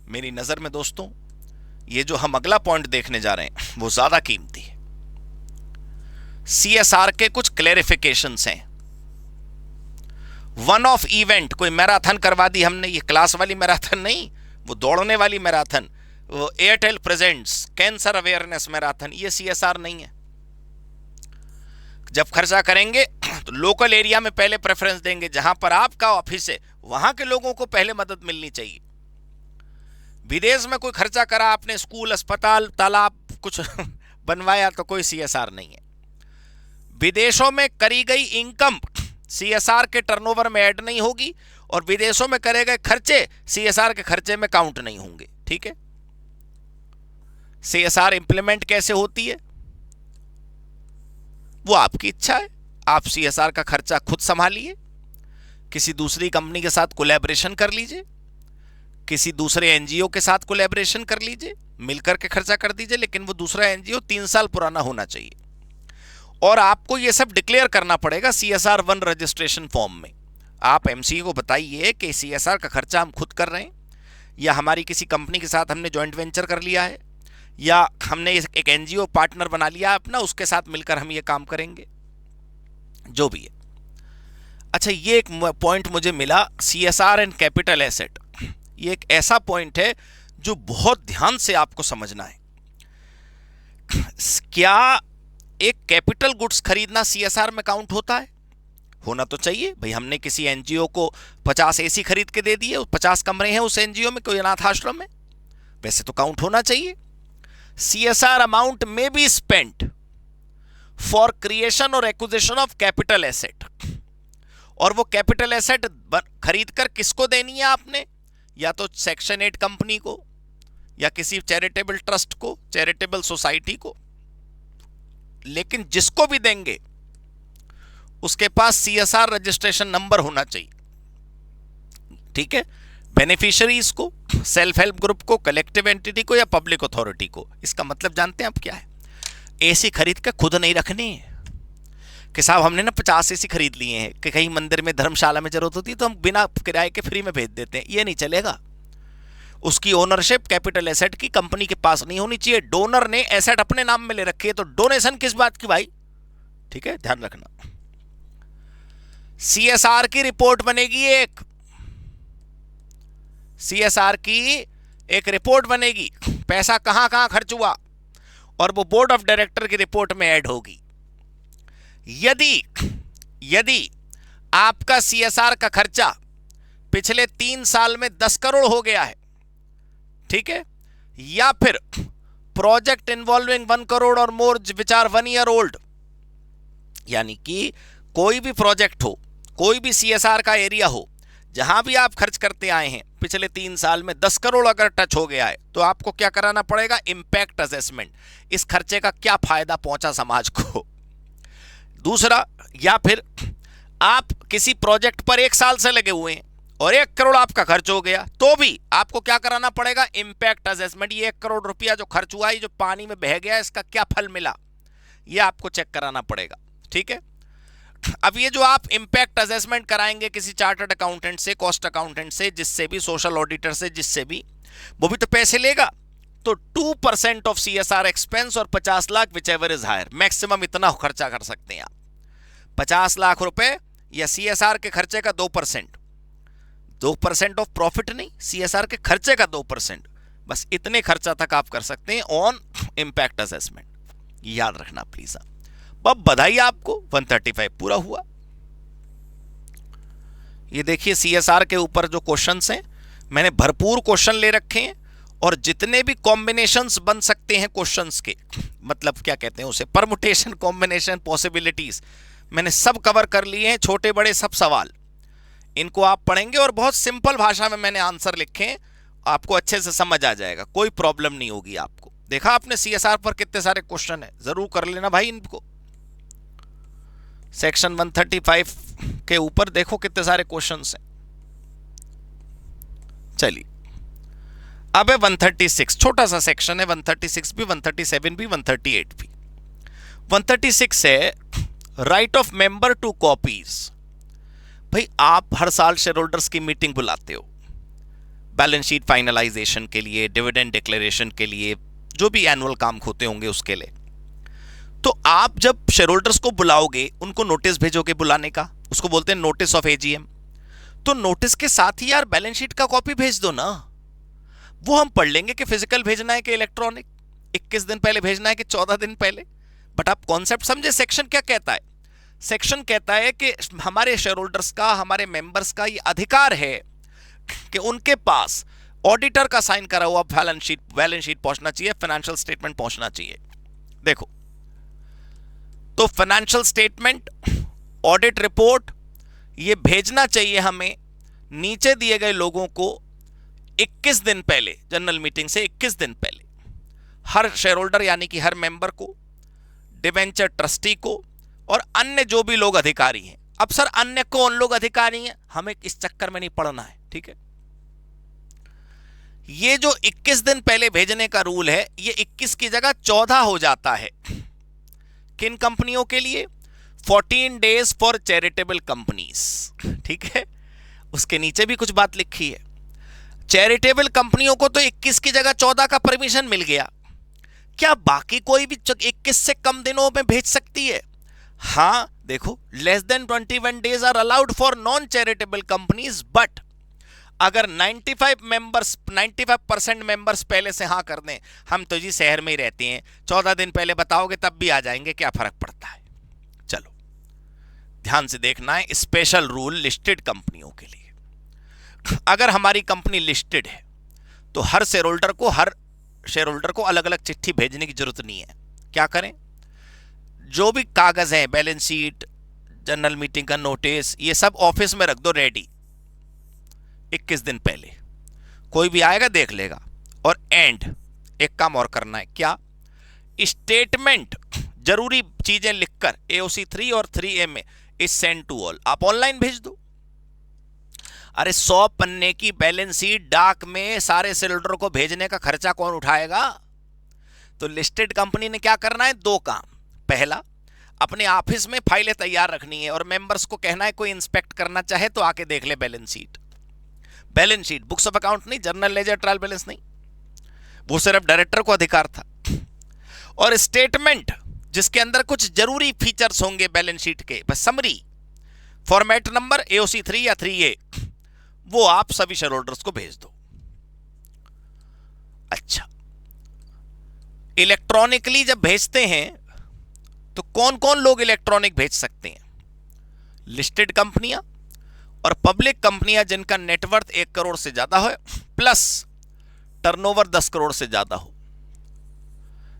S1: मेरी नजर में दोस्तों ये जो हम अगला पॉइंट देखने जा रहे हैं वो ज्यादा कीमती है। सीएसआर के कुछ क्लेरिफिकेशंस हैं। वन ऑफ इवेंट, कोई मैराथन करवा दी हमने, ये क्लास वाली मैराथन नहीं, वो दौड़ने वाली मैराथन, वो Airtel presents cancer awareness marathon, ये सीएसआर नहीं है। जब खर्चा करेंगे तो लोकल एरिया में पहले प्रेफरेंस देंगे, जहां पर आपका ऑफिस है वहां के लोगों को पहले मदद मिलनी चाहिए। विदेश में कोई खर्चा करा आपने, स्कूल, अस्पताल, तालाब कुछ बनवाया, तो कोई सीएसआर नहीं है। विदेशों में करी गई इनकम सीएसआर के टर्नओवर में ऐड नहीं होगी, और विदेशों में करे गए खर्चे सीएसआर के खर्चे में काउंट नहीं होंगे। ठीक है, सीएसआर इंप्लीमेंट कैसे होती है वो आपकी इच्छा है। आप सीएसआर का खर्चा खुद संभालिए, किसी दूसरी कंपनी के साथ कोलैबोरेशन कर लीजिए, किसी दूसरे एनजीओ के साथ कोलैबोरेशन कर लीजिए, मिलकर के खर्चा कर दीजिए, लेकिन वो दूसरा एनजीओ 3 साल पुराना होना चाहिए। और आपको ये सब डिक्लेयर करना पड़ेगा सीएसआर 1 रजिस्ट्रेशन फॉर्म में। आप एमसीए को बताइए कि सीएसआर का खर्चा हम खुद कर रहे हैं, या हमारी किसी कंपनी के साथ हमने जॉइंट वेंचर कर लिया है, या हमने एक एनजीओ पार्टनर बना लिया अपना, उसके साथ मिलकर हम ये काम करेंगे, जो भी है। अच्छा, ये एक पॉइंट मुझे मिला, सीएसआर एंड कैपिटल एसेट। ये एक ऐसा पॉइंट है जो बहुत ध्यान से आपको समझना है। क्या एक कैपिटल गुड्स खरीदना सीएसआर में काउंट होता है? होना तो चाहिए भाई। हमने किसी एनजीओ को 50 एसी खरीद के दे दिए, 50 कमरे हैं उस एनजीओ में, कोई अनाथ आश्रम में, वैसे तो काउंट होना चाहिए। सीएसआर अमाउंट में बी स्पेंट फॉर क्रिएशन और एक्विजिशन ऑफ कैपिटल एसेट। और वो कैपिटल एसेट खरीद कर किसको देनी है आपने? या तो सेक्शन 8 कंपनी को, या किसी चैरिटेबल ट्रस्ट को, चैरिटेबल सोसाइटी को। लेकिन जिसको भी देंगे उसके पास सीएसआर रजिस्ट्रेशन नंबर होना चाहिए। ठीक है, बेनिफिशियरीज को, सेल्फ हेल्प ग्रुप को, कलेक्टिव एंटिटी को, या पब्लिक अथॉरिटी को। इसका मतलब जानते हैं आप क्या है? एसी खरीद के खुद नहीं रखने कि साहब हमने ना 50 एसी खरीद लिए हैं कि कहीं मंदिर में, धर्मशाला में जरूरत होती है तो हम बिना किराए के फ्री में भेज देते हैं, ये नहीं चलेगा। उसकी ओनरशिप कैपिटल एसेट की कंपनी के पास नहीं होनी चाहिए। डोनर ने एसेट अपने नाम में ले रखी है तो डोनेशन किस बात की भाई? ठीक है, ध्यान रखना। सीएसआर की रिपोर्ट बनेगी, एक सीएसआर की एक रिपोर्ट बनेगी, पैसा कहां कहां खर्च हुआ, और वो बोर्ड ऑफ डायरेक्टर की रिपोर्ट में ऐड होगी। यदि आपका सीएसआर का खर्चा पिछले 3 साल में 10 करोड़ हो गया है, ठीक है, या फिर प्रोजेक्ट इन्वॉल्विंग 1 करोड़ और मोर विच आर 1 ईयर ओल्ड, यानी कि कोई भी प्रोजेक्ट हो, कोई भी सीएसआर का एरिया हो, जहां भी आप खर्च करते आए हैं पिछले 3 साल में 10 करोड़ अगर टच हो गया है, तो आपको क्या कराना पड़ेगा? Impact assessment. इस खर्चे का क्या फायदा पहुंचा समाज को। दूसरा, या फिर आप किसी प्रोजेक्ट पर 1 साल से लगे हुए हैं और 1 करोड़ आपका खर्च हो गया, तो भी आपको क्या कराना पड़ेगा? Impact assessment. ये 1 करोड़ रुपया जो खर्च हुआ, ये जो पानी में बह गया, इसका क्या फल मिला, ये आपको चेक कराना पड़ेगा। ठीक है, अब ये जो आप इंपैक्ट असेसमेंट कराएंगे किसी चार्टर्ड अकाउंटेंट से, कॉस्ट अकाउंटेंट से, जिससे भी, सोशल ऑडिटर से, जिससे भी, वो भी तो पैसे लेगा। तो 2% ऑफ सीएसआर एक्सपेंस और 50 lakh whichever is higher, maximum इतना खर्चा कर सकते हैं आप। 50 लाख रुपए या सीएसआर के खर्चे का 2% ऑफ प्रॉफिट नहीं, सीएसआर के खर्चे का 2%, बस इतने खर्चा तक आप कर सकते हैं ऑन इंपैक्ट असेसमेंट। याद रखना प्लीज। अब बधाई आपको, 135 पूरा हुआ। ये देखिए सीएसआर के ऊपर जो क्वेश्चंस हैं मैंने भरपूर क्वेश्चन ले रखे हैं और जितने भी कॉम्बिनेशंस बन सकते हैं क्वेश्चंस के, मतलब क्या कहते हैं उसे, परमुटेशन, कॉम्बिनेशन, पॉसिबिलिटीज, मैंने सब कवर कर लिए हैं, छोटे बड़े सब सवाल। इनको आप पढ़ेंगे और बहुत सिंपल भाषा में मैंने आंसर लिखे हैं, आपको अच्छे से समझ आ जाएगा, कोई प्रॉब्लम नहीं होगी आपको। देखा आपने सीएसआर पर कितने सारे क्वेश्चन है, जरूर कर लेना भाई इनको। सेक्शन 135 के ऊपर देखो कितने सारे क्वेश्चंस हैं। चलिए अब है 136, छोटा सा सेक्शन है, 136 भी, 137 भी, 138 भी। 136 है right of member two copies. भाई आप हर साल शेयर होल्डर्स की मीटिंग बुलाते हो, बैलेंस शीट फाइनलाइजेशन के लिए, डिविडेंड डिक्लेरेशन के लिए, जो भी एनुअल काम होते होंगे उसके लिए। तो आप जब शेयर होल्डर्स को बुलाओगे, उनको नोटिस भेजोगे बुलाने का, उसको बोलते हैं नोटिस ऑफ एजीएम। तो नोटिस के साथ ही यार बैलेंस शीट का कॉपी भेज दो ना। वो हम पढ़ लेंगे कि फिजिकल भेजना है कि इलेक्ट्रॉनिक, 21 दिन पहले भेजना है कि 14 दिन पहले। बट आप कॉन्सेप्ट समझे, सेक्शन क्या कहता है? सेक्शन कहता है कि हमारे शेयर होल्डर्स का, हमारे मेंबर्स का ये अधिकार है कि उनके पास ऑडिटर का साइन करा हुआ बैलेंस शीट पहुंचना चाहिए, फाइनेंशियल स्टेटमेंट पहुंचना चाहिए। देखो, तो फाइनेंशियल स्टेटमेंट, ऑडिट रिपोर्ट, ये भेजना चाहिए हमें नीचे दिए गए लोगों को 21 दिन पहले, जनरल मीटिंग से 21 दिन पहले। हर शेयर होल्डर यानी कि हर मेंबर को, डिवेंचर ट्रस्टी को और अन्य जो भी लोग अधिकारी हैं। अब सर अन्य कौन लोग अधिकारी हैं, हमें इस चक्कर में नहीं पड़ना है, ठीक है। ये जो 21 दिन पहले भेजने का रूल है, ये 21 की जगह 14 हो जाता है। किन कंपनियों के लिए? 14 डेज फॉर चैरिटेबल कंपनीज, ठीक है। उसके नीचे भी कुछ बात लिखी है। चैरिटेबल कंपनियों को तो 21 की जगह 14 का परमिशन मिल गया, क्या बाकी कोई भी 21 से कम दिनों में भेज सकती है? हां, देखो, less than 21 days are allowed for non charitable companies, but अगर 95% मेंबर्स पहले से हां कर दें, हम तो जी शहर में ही रहते हैं, 14 दिन पहले बताओगे तब भी आ जाएंगे, क्या फर्क पड़ता है। चलो ध्यान से देखना है, स्पेशल रूल लिस्टेड कंपनियों के लिए। अगर हमारी कंपनी लिस्टेड है तो हर शेयर होल्डर को अलग अलग चिट्ठी भेजने की जरूरत नहीं है। क्या करें? जो भी कागज हैं, बैलेंस शीट, जनरल मीटिंग का नोटिस, ये सब ऑफिस में रख दो रेडी 21 दिन पहले। कोई भी आएगा देख लेगा। और एंड एक काम और करना है, क्या? स्टेटमेंट, जरूरी चीजें लिखकर AOC 3 और 3A में इज सेंड टू ऑल, आप ऑनलाइन भेज दो। अरे 100 पन्ने की बैलेंस शीट डाक में सारे शेयर होल्डर को भेजने का खर्चा कौन उठाएगा? तो लिस्टेड कंपनी ने क्या करना है? 2 काम। पहला, अपने ऑफिस में फाइलें तैयार रखनी है और मेंबर्स को कहना है कोई इंस्पेक्ट करना चाहे तो आके देख ले balance sheet. Balance sheet, books of account नहीं, जर्नल लेजर, ट्रायल बैलेंस नहीं, वो सिर्फ डायरेक्टर को अधिकार था। और स्टेटमेंट, जिसके अंदर कुछ जरूरी फीचर्स होंगे बैलेंस शीट के, बस समरी, फॉर्मेट नंबर AOC 3 या 3A, वो आप सभी शेयर होल्डर्स को भेज दो। अच्छा, इलेक्ट्रॉनिकली जब भेजते हैं तो कौन कौन लोग इलेक्ट्रॉनिक भेज सकते हैं? लिस्टेड कंपनियां और पब्लिक कंपनियां जिनका नेटवर्थ 1 करोड़ से ज्यादा हो प्लस टर्नओवर 10 करोड़ से ज्यादा हो।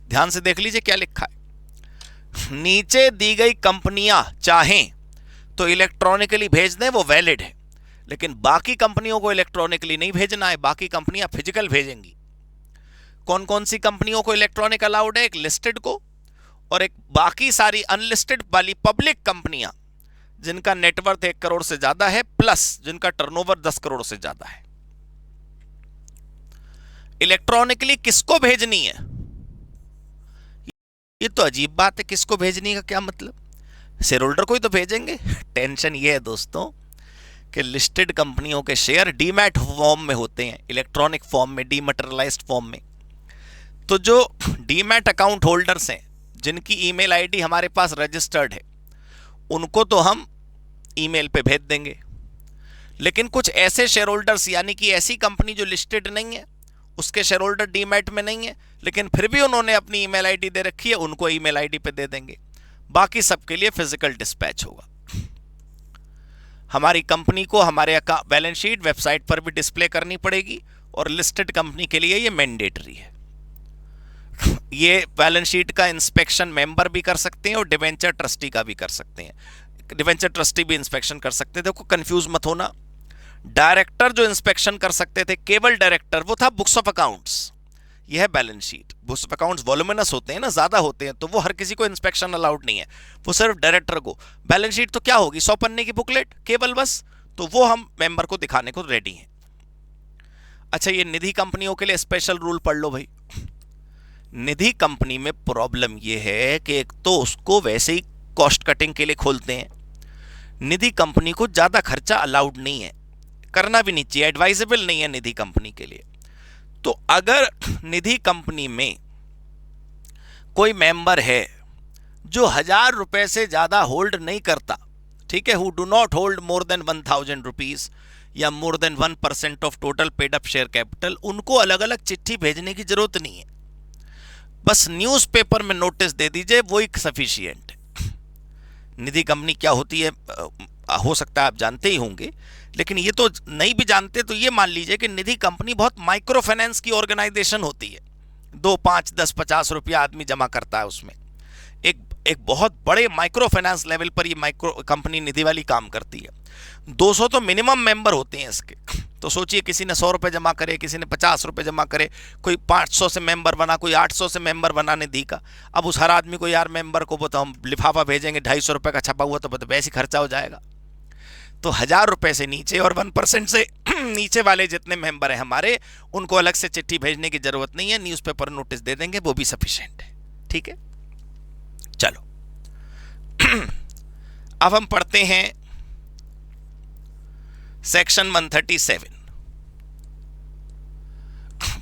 S1: ध्यान से देख लीजिए क्या लिखा है। नीचे दी गई कंपनियां चाहें तो इलेक्ट्रॉनिकली भेज दें, वो वैलिड है, लेकिन बाकी कंपनियों को इलेक्ट्रॉनिकली नहीं भेजना है, बाकी कंपनियां फिजिकल भेजेंगी। कौन कौन सी कंपनियों को इलेक्ट्रॉनिक अलाउड है? एक लिस्टेड को और एक बाकी सारी अनलिस्टेड वाली पब्लिक कंपनियां जिनका नेटवर्थ 1 करोड़ से ज्यादा है प्लस जिनका टर्नओवर 10 करोड़ से ज्यादा है। इलेक्ट्रॉनिकली किसको भेजनी है? ये तो अजीब बात है, किसको भेजनी का क्या मतलब? शेयर होल्डर को ही तो भेजेंगे। टेंशन ये है दोस्तों कि लिस्टेड कंपनियों के शेयर डीमैट फॉर्म में होते हैं, इलेक्ट्रॉनिक फॉर्म में, डीमैटेरियलाइज्ड फॉर्म में। तो जो डीमैट अकाउंट होल्डर्स हैं, जिनकी ईमेल आईडी हमारे पास रजिस्टर्ड है, उनको तो हम ईमेल पे भेज देंगे। लेकिन कुछ ऐसे शेयर होल्डर्स, यानी कि ऐसी कंपनी जो लिस्टेड नहीं है, उसके शेयर होल्डर डीमैट में नहीं है, लेकिन फिर भी उन्होंने अपनी ईमेल आईडी दे रखी है, उनको ईमेल आईडी पे दे देंगे। बाकी सबके लिए फिजिकल डिस्पैच होगा। हमारी कंपनी को हमारे बैलेंस शीट वेबसाइट पर भी डिस्प्ले करनी पड़ेगी और लिस्टेड कंपनी के लिए ये मैंडेटरी है। ये बैलेंस शीट का इंस्पेक्शन मेंबर भी कर सकते हैं और डिवेंचर ट्रस्टी का भी कर सकते हैं। डिवेंचर ट्रस्टी भी इंस्पेक्शन कर सकते थे, देखो कंफ्यूज मत होना। डायरेक्टर जो इंस्पेक्शन कर सकते थे, केवल डायरेक्टर, वो था बुक्स ऑफ अकाउंट्स। यह है balance sheet. Books of accounts voluminous होते हैं ना, ज्यादा होते हैं, तो वो हर किसी को इंस्पेक्शन अलाउड नहीं है, वो सिर्फ डायरेक्टर को। बैलेंस शीट तो क्या होगी, 100 पन्ने की बुकलेट केवल, बस। तो वो हम मेंबर को दिखाने को रेडी हैं। अच्छा, ये निधि कंपनियों के लिए स्पेशल रूल पढ़ लो भाई। निधि कंपनी में प्रॉब्लम यह है कि एक तो उसको वैसे ही कॉस्ट कटिंग के लिए खोलते हैं, निधि कंपनी को ज्यादा खर्चा अलाउड नहीं है, करना भी नहीं चाहिए, एडवाइजेबल नहीं है निधि कंपनी के लिए। तो अगर निधि कंपनी में कोई मेंबर है जो 1000 रुपए से ज्यादा होल्ड नहीं करता, ठीक है, who do not hold more than 1000 rupees या more than 1% of total paid up share capital, उनको अलग अलग चिट्ठी भेजने की जरूरत नहीं है, बस न्यूज़पेपर में नोटिस दे दीजिए, वो एक सफिशिएंट है। निधि कंपनी क्या होती है हो सकता है आप जानते ही होंगे, लेकिन ये तो नहीं भी जानते तो ये मान लीजिए कि निधि कंपनी बहुत माइक्रो फाइनेंस की ऑर्गेनाइजेशन होती है। 2, 5, 10, 50 रुपया आदमी जमा करता है उसमें। एक बहुत बड़े माइक्रो फाइनेंस लेवल पर ये माइक्रो कंपनी निधि वाली काम करती है। 200 तो मिनिमम मेंबर होते हैं इसके। तो सोचिए, किसी ने 100 रुपये जमा करे, किसी ने 50 रुपये जमा करे, कोई 500 से मेंबर बना, कोई 800 से मेंबर बना निधि का। अब उस हर आदमी को यार मेंबर को बताओ हम लिफाफा भेजेंगे 250 रुपये का छपा हुआ, तो वैसे खर्चा हो जाएगा। तो 1000 रुपये से नीचे और 1% से नीचे वाले जितने मेंबर हैं हमारे, उनको अलग से चिट्ठी भेजने की जरूरत नहीं है, न्यूज़पेपर नोटिस दे देंगे, वो भी सफिशिएंट है। ठीक है, चलो अब हम पढ़ते हैं section 137,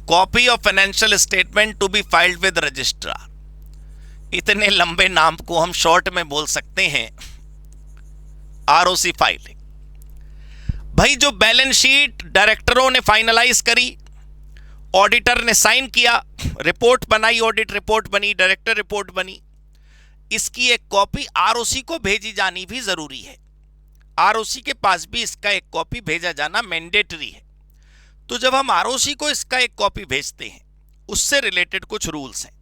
S1: copy of financial statement to be filed with registrar. इतने लंबे नाम को हम शॉर्ट में बोल सकते हैं आरओसी फाइलिंग। भाई, जो बैलेंस शीट डायरेक्टरों ने फाइनलाइज करी, ऑडिटर ने साइन किया, रिपोर्ट बनाई, ऑडिट रिपोर्ट बनी, डायरेक्टर रिपोर्ट बनी, इसकी एक कॉपी आरओसी को भेजी जानी भी जरूरी है। आरओसी के पास भी इसका एक कॉपी भेजा जाना मैंडेटरी है। तो जब हम आरओसी को इसका एक कॉपी भेजते हैं, उससे रिलेटेड कुछ रूल्स हैं,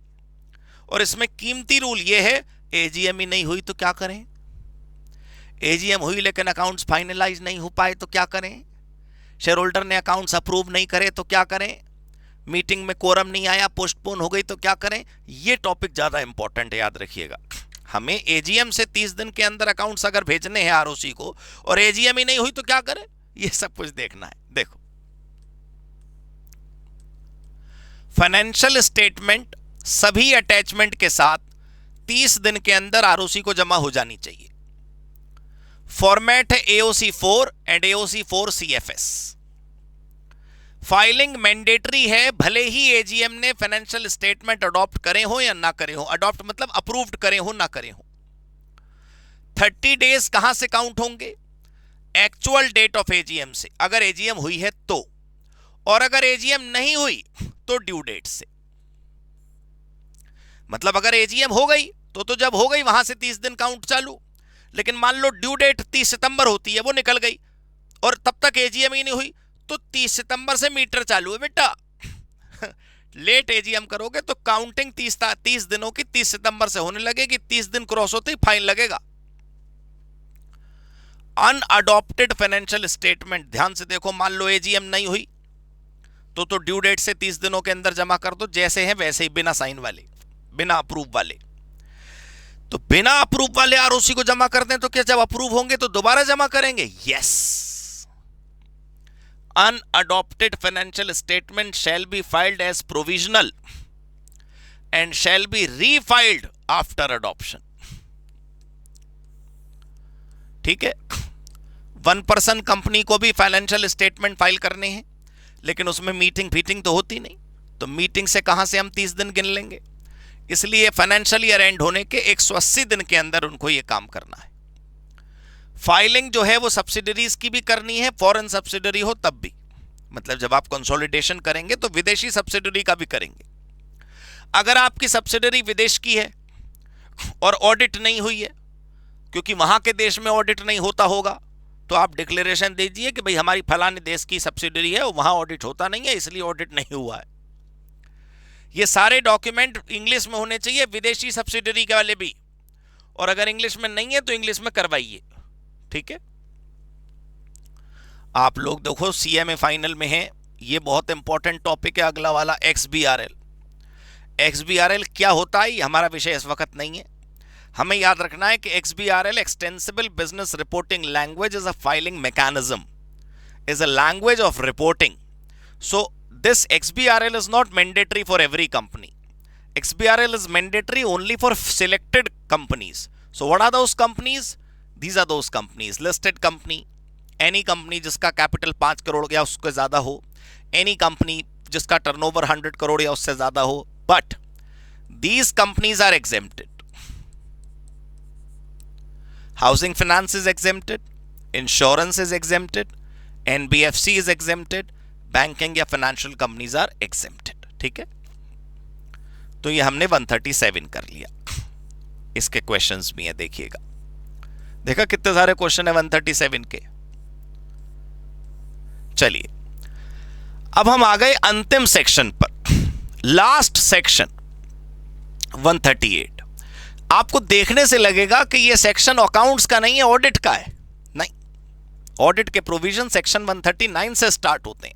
S1: और इसमें कीमती रूल यह है, एजीएम ही नहीं हुई तो क्या करें, एजीएम हुई लेकिन अकाउंट्स फाइनलाइज नहीं हो पाए तो क्या करें, शेयर होल्डर ने अकाउंट्स अप्रूव नहीं करे तो क्या करें, मीटिंग में कोरम नहीं आया, पोस्टपोन हो गई तो क्या करें। ये टॉपिक ज्यादा इंपॉर्टेंट है, याद रखिएगा। हमें एजीएम से 30 दिन के अंदर अकाउंट्स अगर भेजने हैं आरओसी को, और एजीएम ही नहीं हुई तो क्या करें, ये सब कुछ देखना है। देखो, फाइनेंशियल स्टेटमेंट सभी अटैचमेंट के साथ 30 दिन के अंदर आरओसी को जमा हो जानी चाहिए। फॉर्मेट है AOC 4 and AOC 4 CFS. Filing mandatory है, भले ही एजीएम ने फाइनेंशियल स्टेटमेंट अडॉप्ट करे हो या ना करे हो। अडॉप्ट मतलब अप्रूव्ड करे हो ना करे हो। 30 डेज कहां से काउंट होंगे, एक्चुअल डेट ऑफ एजीएम से, अगर एजीएम हुई है तो, और अगर एजीएम नहीं हुई तो ड्यू डेट से। मतलब अगर एजीएम हो गई तो जब हो गई वहां से 30 दिन काउंट चालू, लेकिन मान लो ड्यू डेट 30 सितंबर होती है, वो निकल गई और तब तक एजीएम ही नहीं हुई, तो 30 सितंबर से मीटर चालू है बेटा। लेट एजीएम करोगे तो काउंटिंग 30 दिनों की 30 सितंबर से होने लगेगी, 30 दिन क्रॉस होते ही फाइन लगेगा। अनअडॉप्टेड फाइनेंशियल स्टेटमेंट, ध्यान से देखो, मान लो एजीएम नहीं हुई तो ड्यू डेट से 30 दिनों के अंदर जमा कर दो, जैसे हैं वैसे ही, बिना साइन वाले, बिना अप्रूव वाले। तो बिना अप्रूव वाले आरओसी को जमा कर दें तो क्या जब अप्रूव होंगे तो दोबारा जमा करेंगे? Yes. Unadopted financial statement shall be filed as provisional and shall be refiled after adoption. ठीक है, 1% कंपनी को भी फाइनेंशियल स्टेटमेंट फाइल करने हैं, लेकिन उसमें मीटिंग तो होती नहीं, तो मीटिंग से कहां से हम 30 दिन गिन लेंगे? इसलिए फाइनेंशियल ईयर एंड होने के 180 दिन के अंदर उनको यह काम करना है। फाइलिंग जो है वो सब्सिडरीज की भी करनी है, फॉरेन सब्सिडरी हो तब भी, मतलब जब आप कंसोलिडेशन करेंगे तो विदेशी सब्सिडरी का भी करेंगे। अगर आपकी सब्सिडरी विदेश की है और ऑडिट नहीं हुई है, क्योंकि वहां के देश में ऑडिट नहीं होता होगा, तो आप डिक्लेरेशन दीजिए कि भाई हमारी फलाने देश की सब्सिडरी है, वहां ऑडिट होता नहीं है इसलिए ऑडिट नहीं हुआ है। ये सारे डॉक्यूमेंट इंग्लिश में होने चाहिए, विदेशी सब्सिडरी के वाले भी, और अगर इंग्लिश में नहीं है तो इंग्लिश में करवाइए, ठीक है। आप लोग देखो सीएमए फाइनल में है, ये बहुत इंपॉर्टेंट टॉपिक है अगला वाला, एक्सबीआरएल। एक्सबीआरएल क्या होता है, ये हमारा विषय इस वक्त नहीं है। हमें याद रखना है कि XBRL extensible business reporting language is a filing mechanism, is a language of reporting. So this XBRL is not mandatory for every company. XBRL is mandatory only for selected companies. So what are those companies? These are those companies. Listed company, any company जिसका capital 5 crore या उससे ज़्यादा हो, any company जिसका turnover 100 crore या उससे ज़्यादा हो, but these companies are exempted. Housing finance is exempted, insurance is exempted, NBFC is exempted, banking या financial companies are exempted. ठीक है, तो ये हमने 137 कर लिया। इसके क्वेश्चंस भी हैं, देखिएगा, देखा कितने सारे क्वेश्चन है 137 के। चलिए अब हम आ गए अंतिम सेक्शन पर, लास्ट सेक्शन 138। आपको देखने से लगेगा कि ये सेक्शन अकाउंट्स का नहीं है, ऑडिट का है। नहीं, ऑडिट के प्रोविजन सेक्शन 139 से स्टार्ट होते हैं,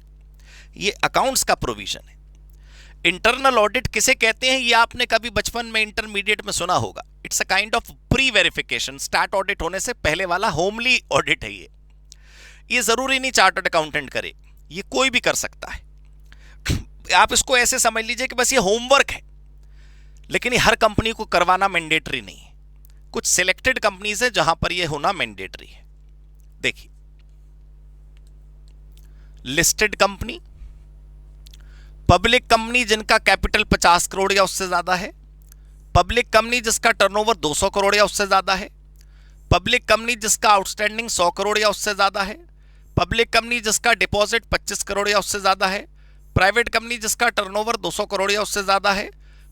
S1: ये अकाउंट्स का प्रोविजन है। इंटरनल ऑडिट किसे कहते हैं, ये आपने कभी बचपन में इंटरमीडिएट में सुना होगा। It's a kind of pre verification, start audit होने से पहले वाला होमली ऑडिट है ये जरूरी नहीं चार्टर्ड अकाउंटेंट करे, ये कोई भी कर सकता है। आप इसको ऐसे समझ लीजिए कि बस ये होमवर्क है, लेकिन ये हर कंपनी को करवाना मैंडेटरी नहीं है। कुछ सिलेक्टेड कंपनीज है जहां पर ये होना मैंडेटरी है। देखिए, लिस्टेड कंपनी, पब्लिक कंपनी जिनका कैपिटल 50 करोड़ या उससे ज्यादा है, पब्लिक कंपनी जिसका टर्नओवर 200 करोड़ या उससे ज्यादा है, पब्लिक कंपनी जिसका आउटस्टैंडिंग 100 करोड़ या उससे ज्यादा है, पब्लिक कंपनी जिसका डिपॉजिट 25 करोड़ या उससे ज्यादा है, प्राइवेट कंपनी जिसका टर्नओवर 200 करोड़ या उससे ज्यादा है,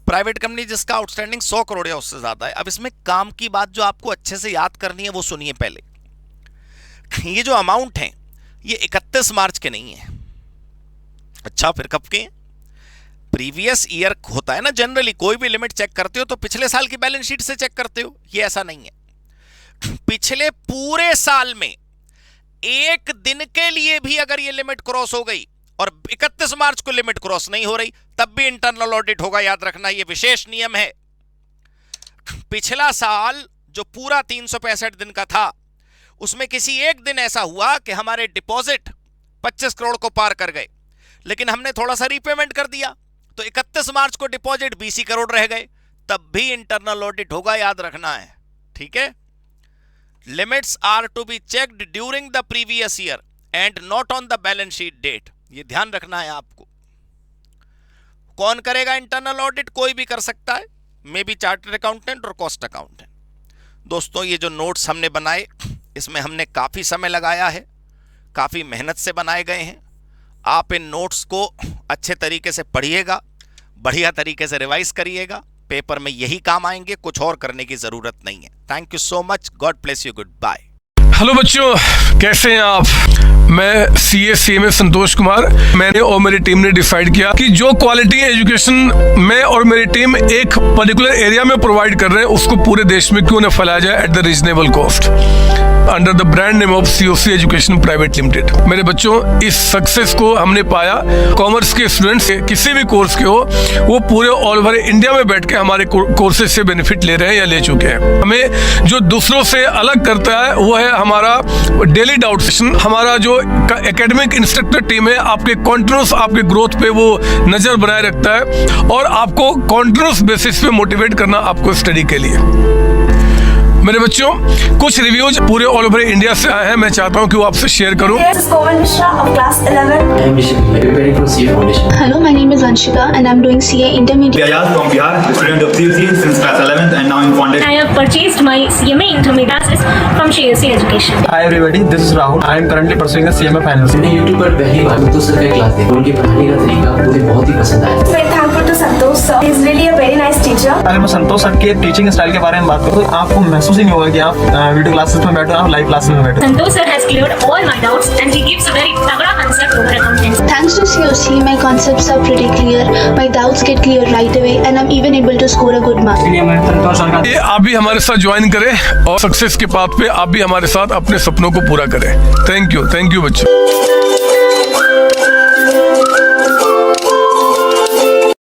S1: प्राइवेट कंपनी जिसका आउटस्टैंडिंग 100 करोड़ या उससे ज्यादा है। अब इसमें काम की बात जो आपको अच्छे से याद करनी है वो सुनिए पहले। ये जो अमाउंट है ये 31 मार्च के नहीं है। अच्छा, फिर कब के? प्रीवियस ईयर होता है ना, जनरली कोई भी लिमिट चेक करते हो तो पिछले साल की बैलेंस शीट से चेक करते हो, ये ऐसा नहीं है। पिछले पूरे साल में एक दिन के लिए भी अगर ये लिमिट क्रॉस हो गई और 31 मार्च को लिमिट क्रॉस नहीं हो रही तब भी इंटरनल ऑडिट होगा, याद रखना, ये विशेष नियम है। पिछला साल जो पूरा 365 दिन का था उसमें किसी एक दिन ऐसा हुआ कि हमारे डिपॉजिट 25 करोड़ को पार कर गए, लेकिन हमने थोड़ा सा रीपेमेंट कर दिया तो 31 मार्च को डिपॉजिट 20 करोड़ रह गए, तब भी इंटरनल ऑडिट होगा, याद रखना है। ठीक है, limits are to be checked during the previous year and not on the balance sheet date, ये ध्यान रखना है आपको। कौन करेगा इंटरनल ऑडिट? कोई भी कर सकता है, मे बी चार्टर्ड अकाउंटेंट और कॉस्ट अकाउंटेंट। दोस्तों, ये जो नोट्स हमने बनाए इसमें हमने काफी समय लगाया है, काफी मेहनत से बनाए गए हैं। आप इन नोट्स को अच्छे तरीके से पढ़िएगा, बढ़िया तरीके से रिवाइज करिएगा, पेपर में यही काम आएंगे, कुछ और करने की जरूरत नहीं है। Thank you so much, God bless you, goodbye.
S2: Hello बच्चों, कैसे हैं आप? मैं CA संतोष कुमार। मैंने और मेरी टीम ने डिसाइड किया कि जो क्वालिटी एजुकेशन मैं और मेरी टीम एक पर्टिकुलर एरिया में प्रोवाइड कर रहे हैं उसको पूरे देश में क्यों न फैलाया जाए at the reasonable cost under the brand name of COC education private limited. मेरे बच्चों, इस सक्सेस को हमने पाया, कॉमर्स के स्टूडेंट्स किसी भी कोर्स के हो वो पूरे ऑल ओवर इंडिया में बैठ के हमारे कोर्सेज से बेनिफिट ले रहे हैं या ले चुके हैं। हमें जो दूसरों से अलग करता है वो है हमारा डेली डाउट सेशन। हमारा जो एकेडमिक इंस्ट्रक्टर टीम है आपके कॉन्टिन्यूस आपके ग्रोथ पे वो नजर बनाए रखता है और आपको कॉन्टिन्यूस बेसिस पे मोटिवेट करना आपको स्टडी के लिए। मेरे बच्चों, कुछ रिव्यूज पूरे ऑल ओवर इंडिया से आए हैं, मैं चाहता हूं कि वो आपसे शेयर करूं।
S3: Hello, my name is Anshika and I'm doing CA Intermediate.
S4: Ayaz from Bihar, student of COC since class 11th and now in founded.
S5: I have purchased my CMA Intermediate classes from COC Education.
S6: Hi everybody, this is Rahul. I am currently pursuing a CMA Finance.
S7: मैंने YouTube पर पहली बार तो sir का class देखा, उनके पढ़ाने का तरीका मुझे बहुत ही पसंद आया।
S8: Very thankful to Santosh sir. He is really a very nice teacher.
S3: teacher.
S6: अगर मैं संतोष सर के टीचिंग स्टाइल के बारे में बात करूँ तो आपको महसूस ही नहीं होगा कि आप वीडियो क्लासेस में बैठे हो, आप लाइव क्लासेस में बैठे हो।
S5: Santosh sir has cleared all my doubts and he gives a very tagda answer to her accountancy.
S3: Thanks to COC, my concepts are pretty clear, my doubts get clear right away, and I'm even able to score a good mark.
S2: ये आप भी हमारे साथ join करें और success के path पे आप भी हमारे साथ अपने सपनों को पूरा करें। थैंक यू बच्चों।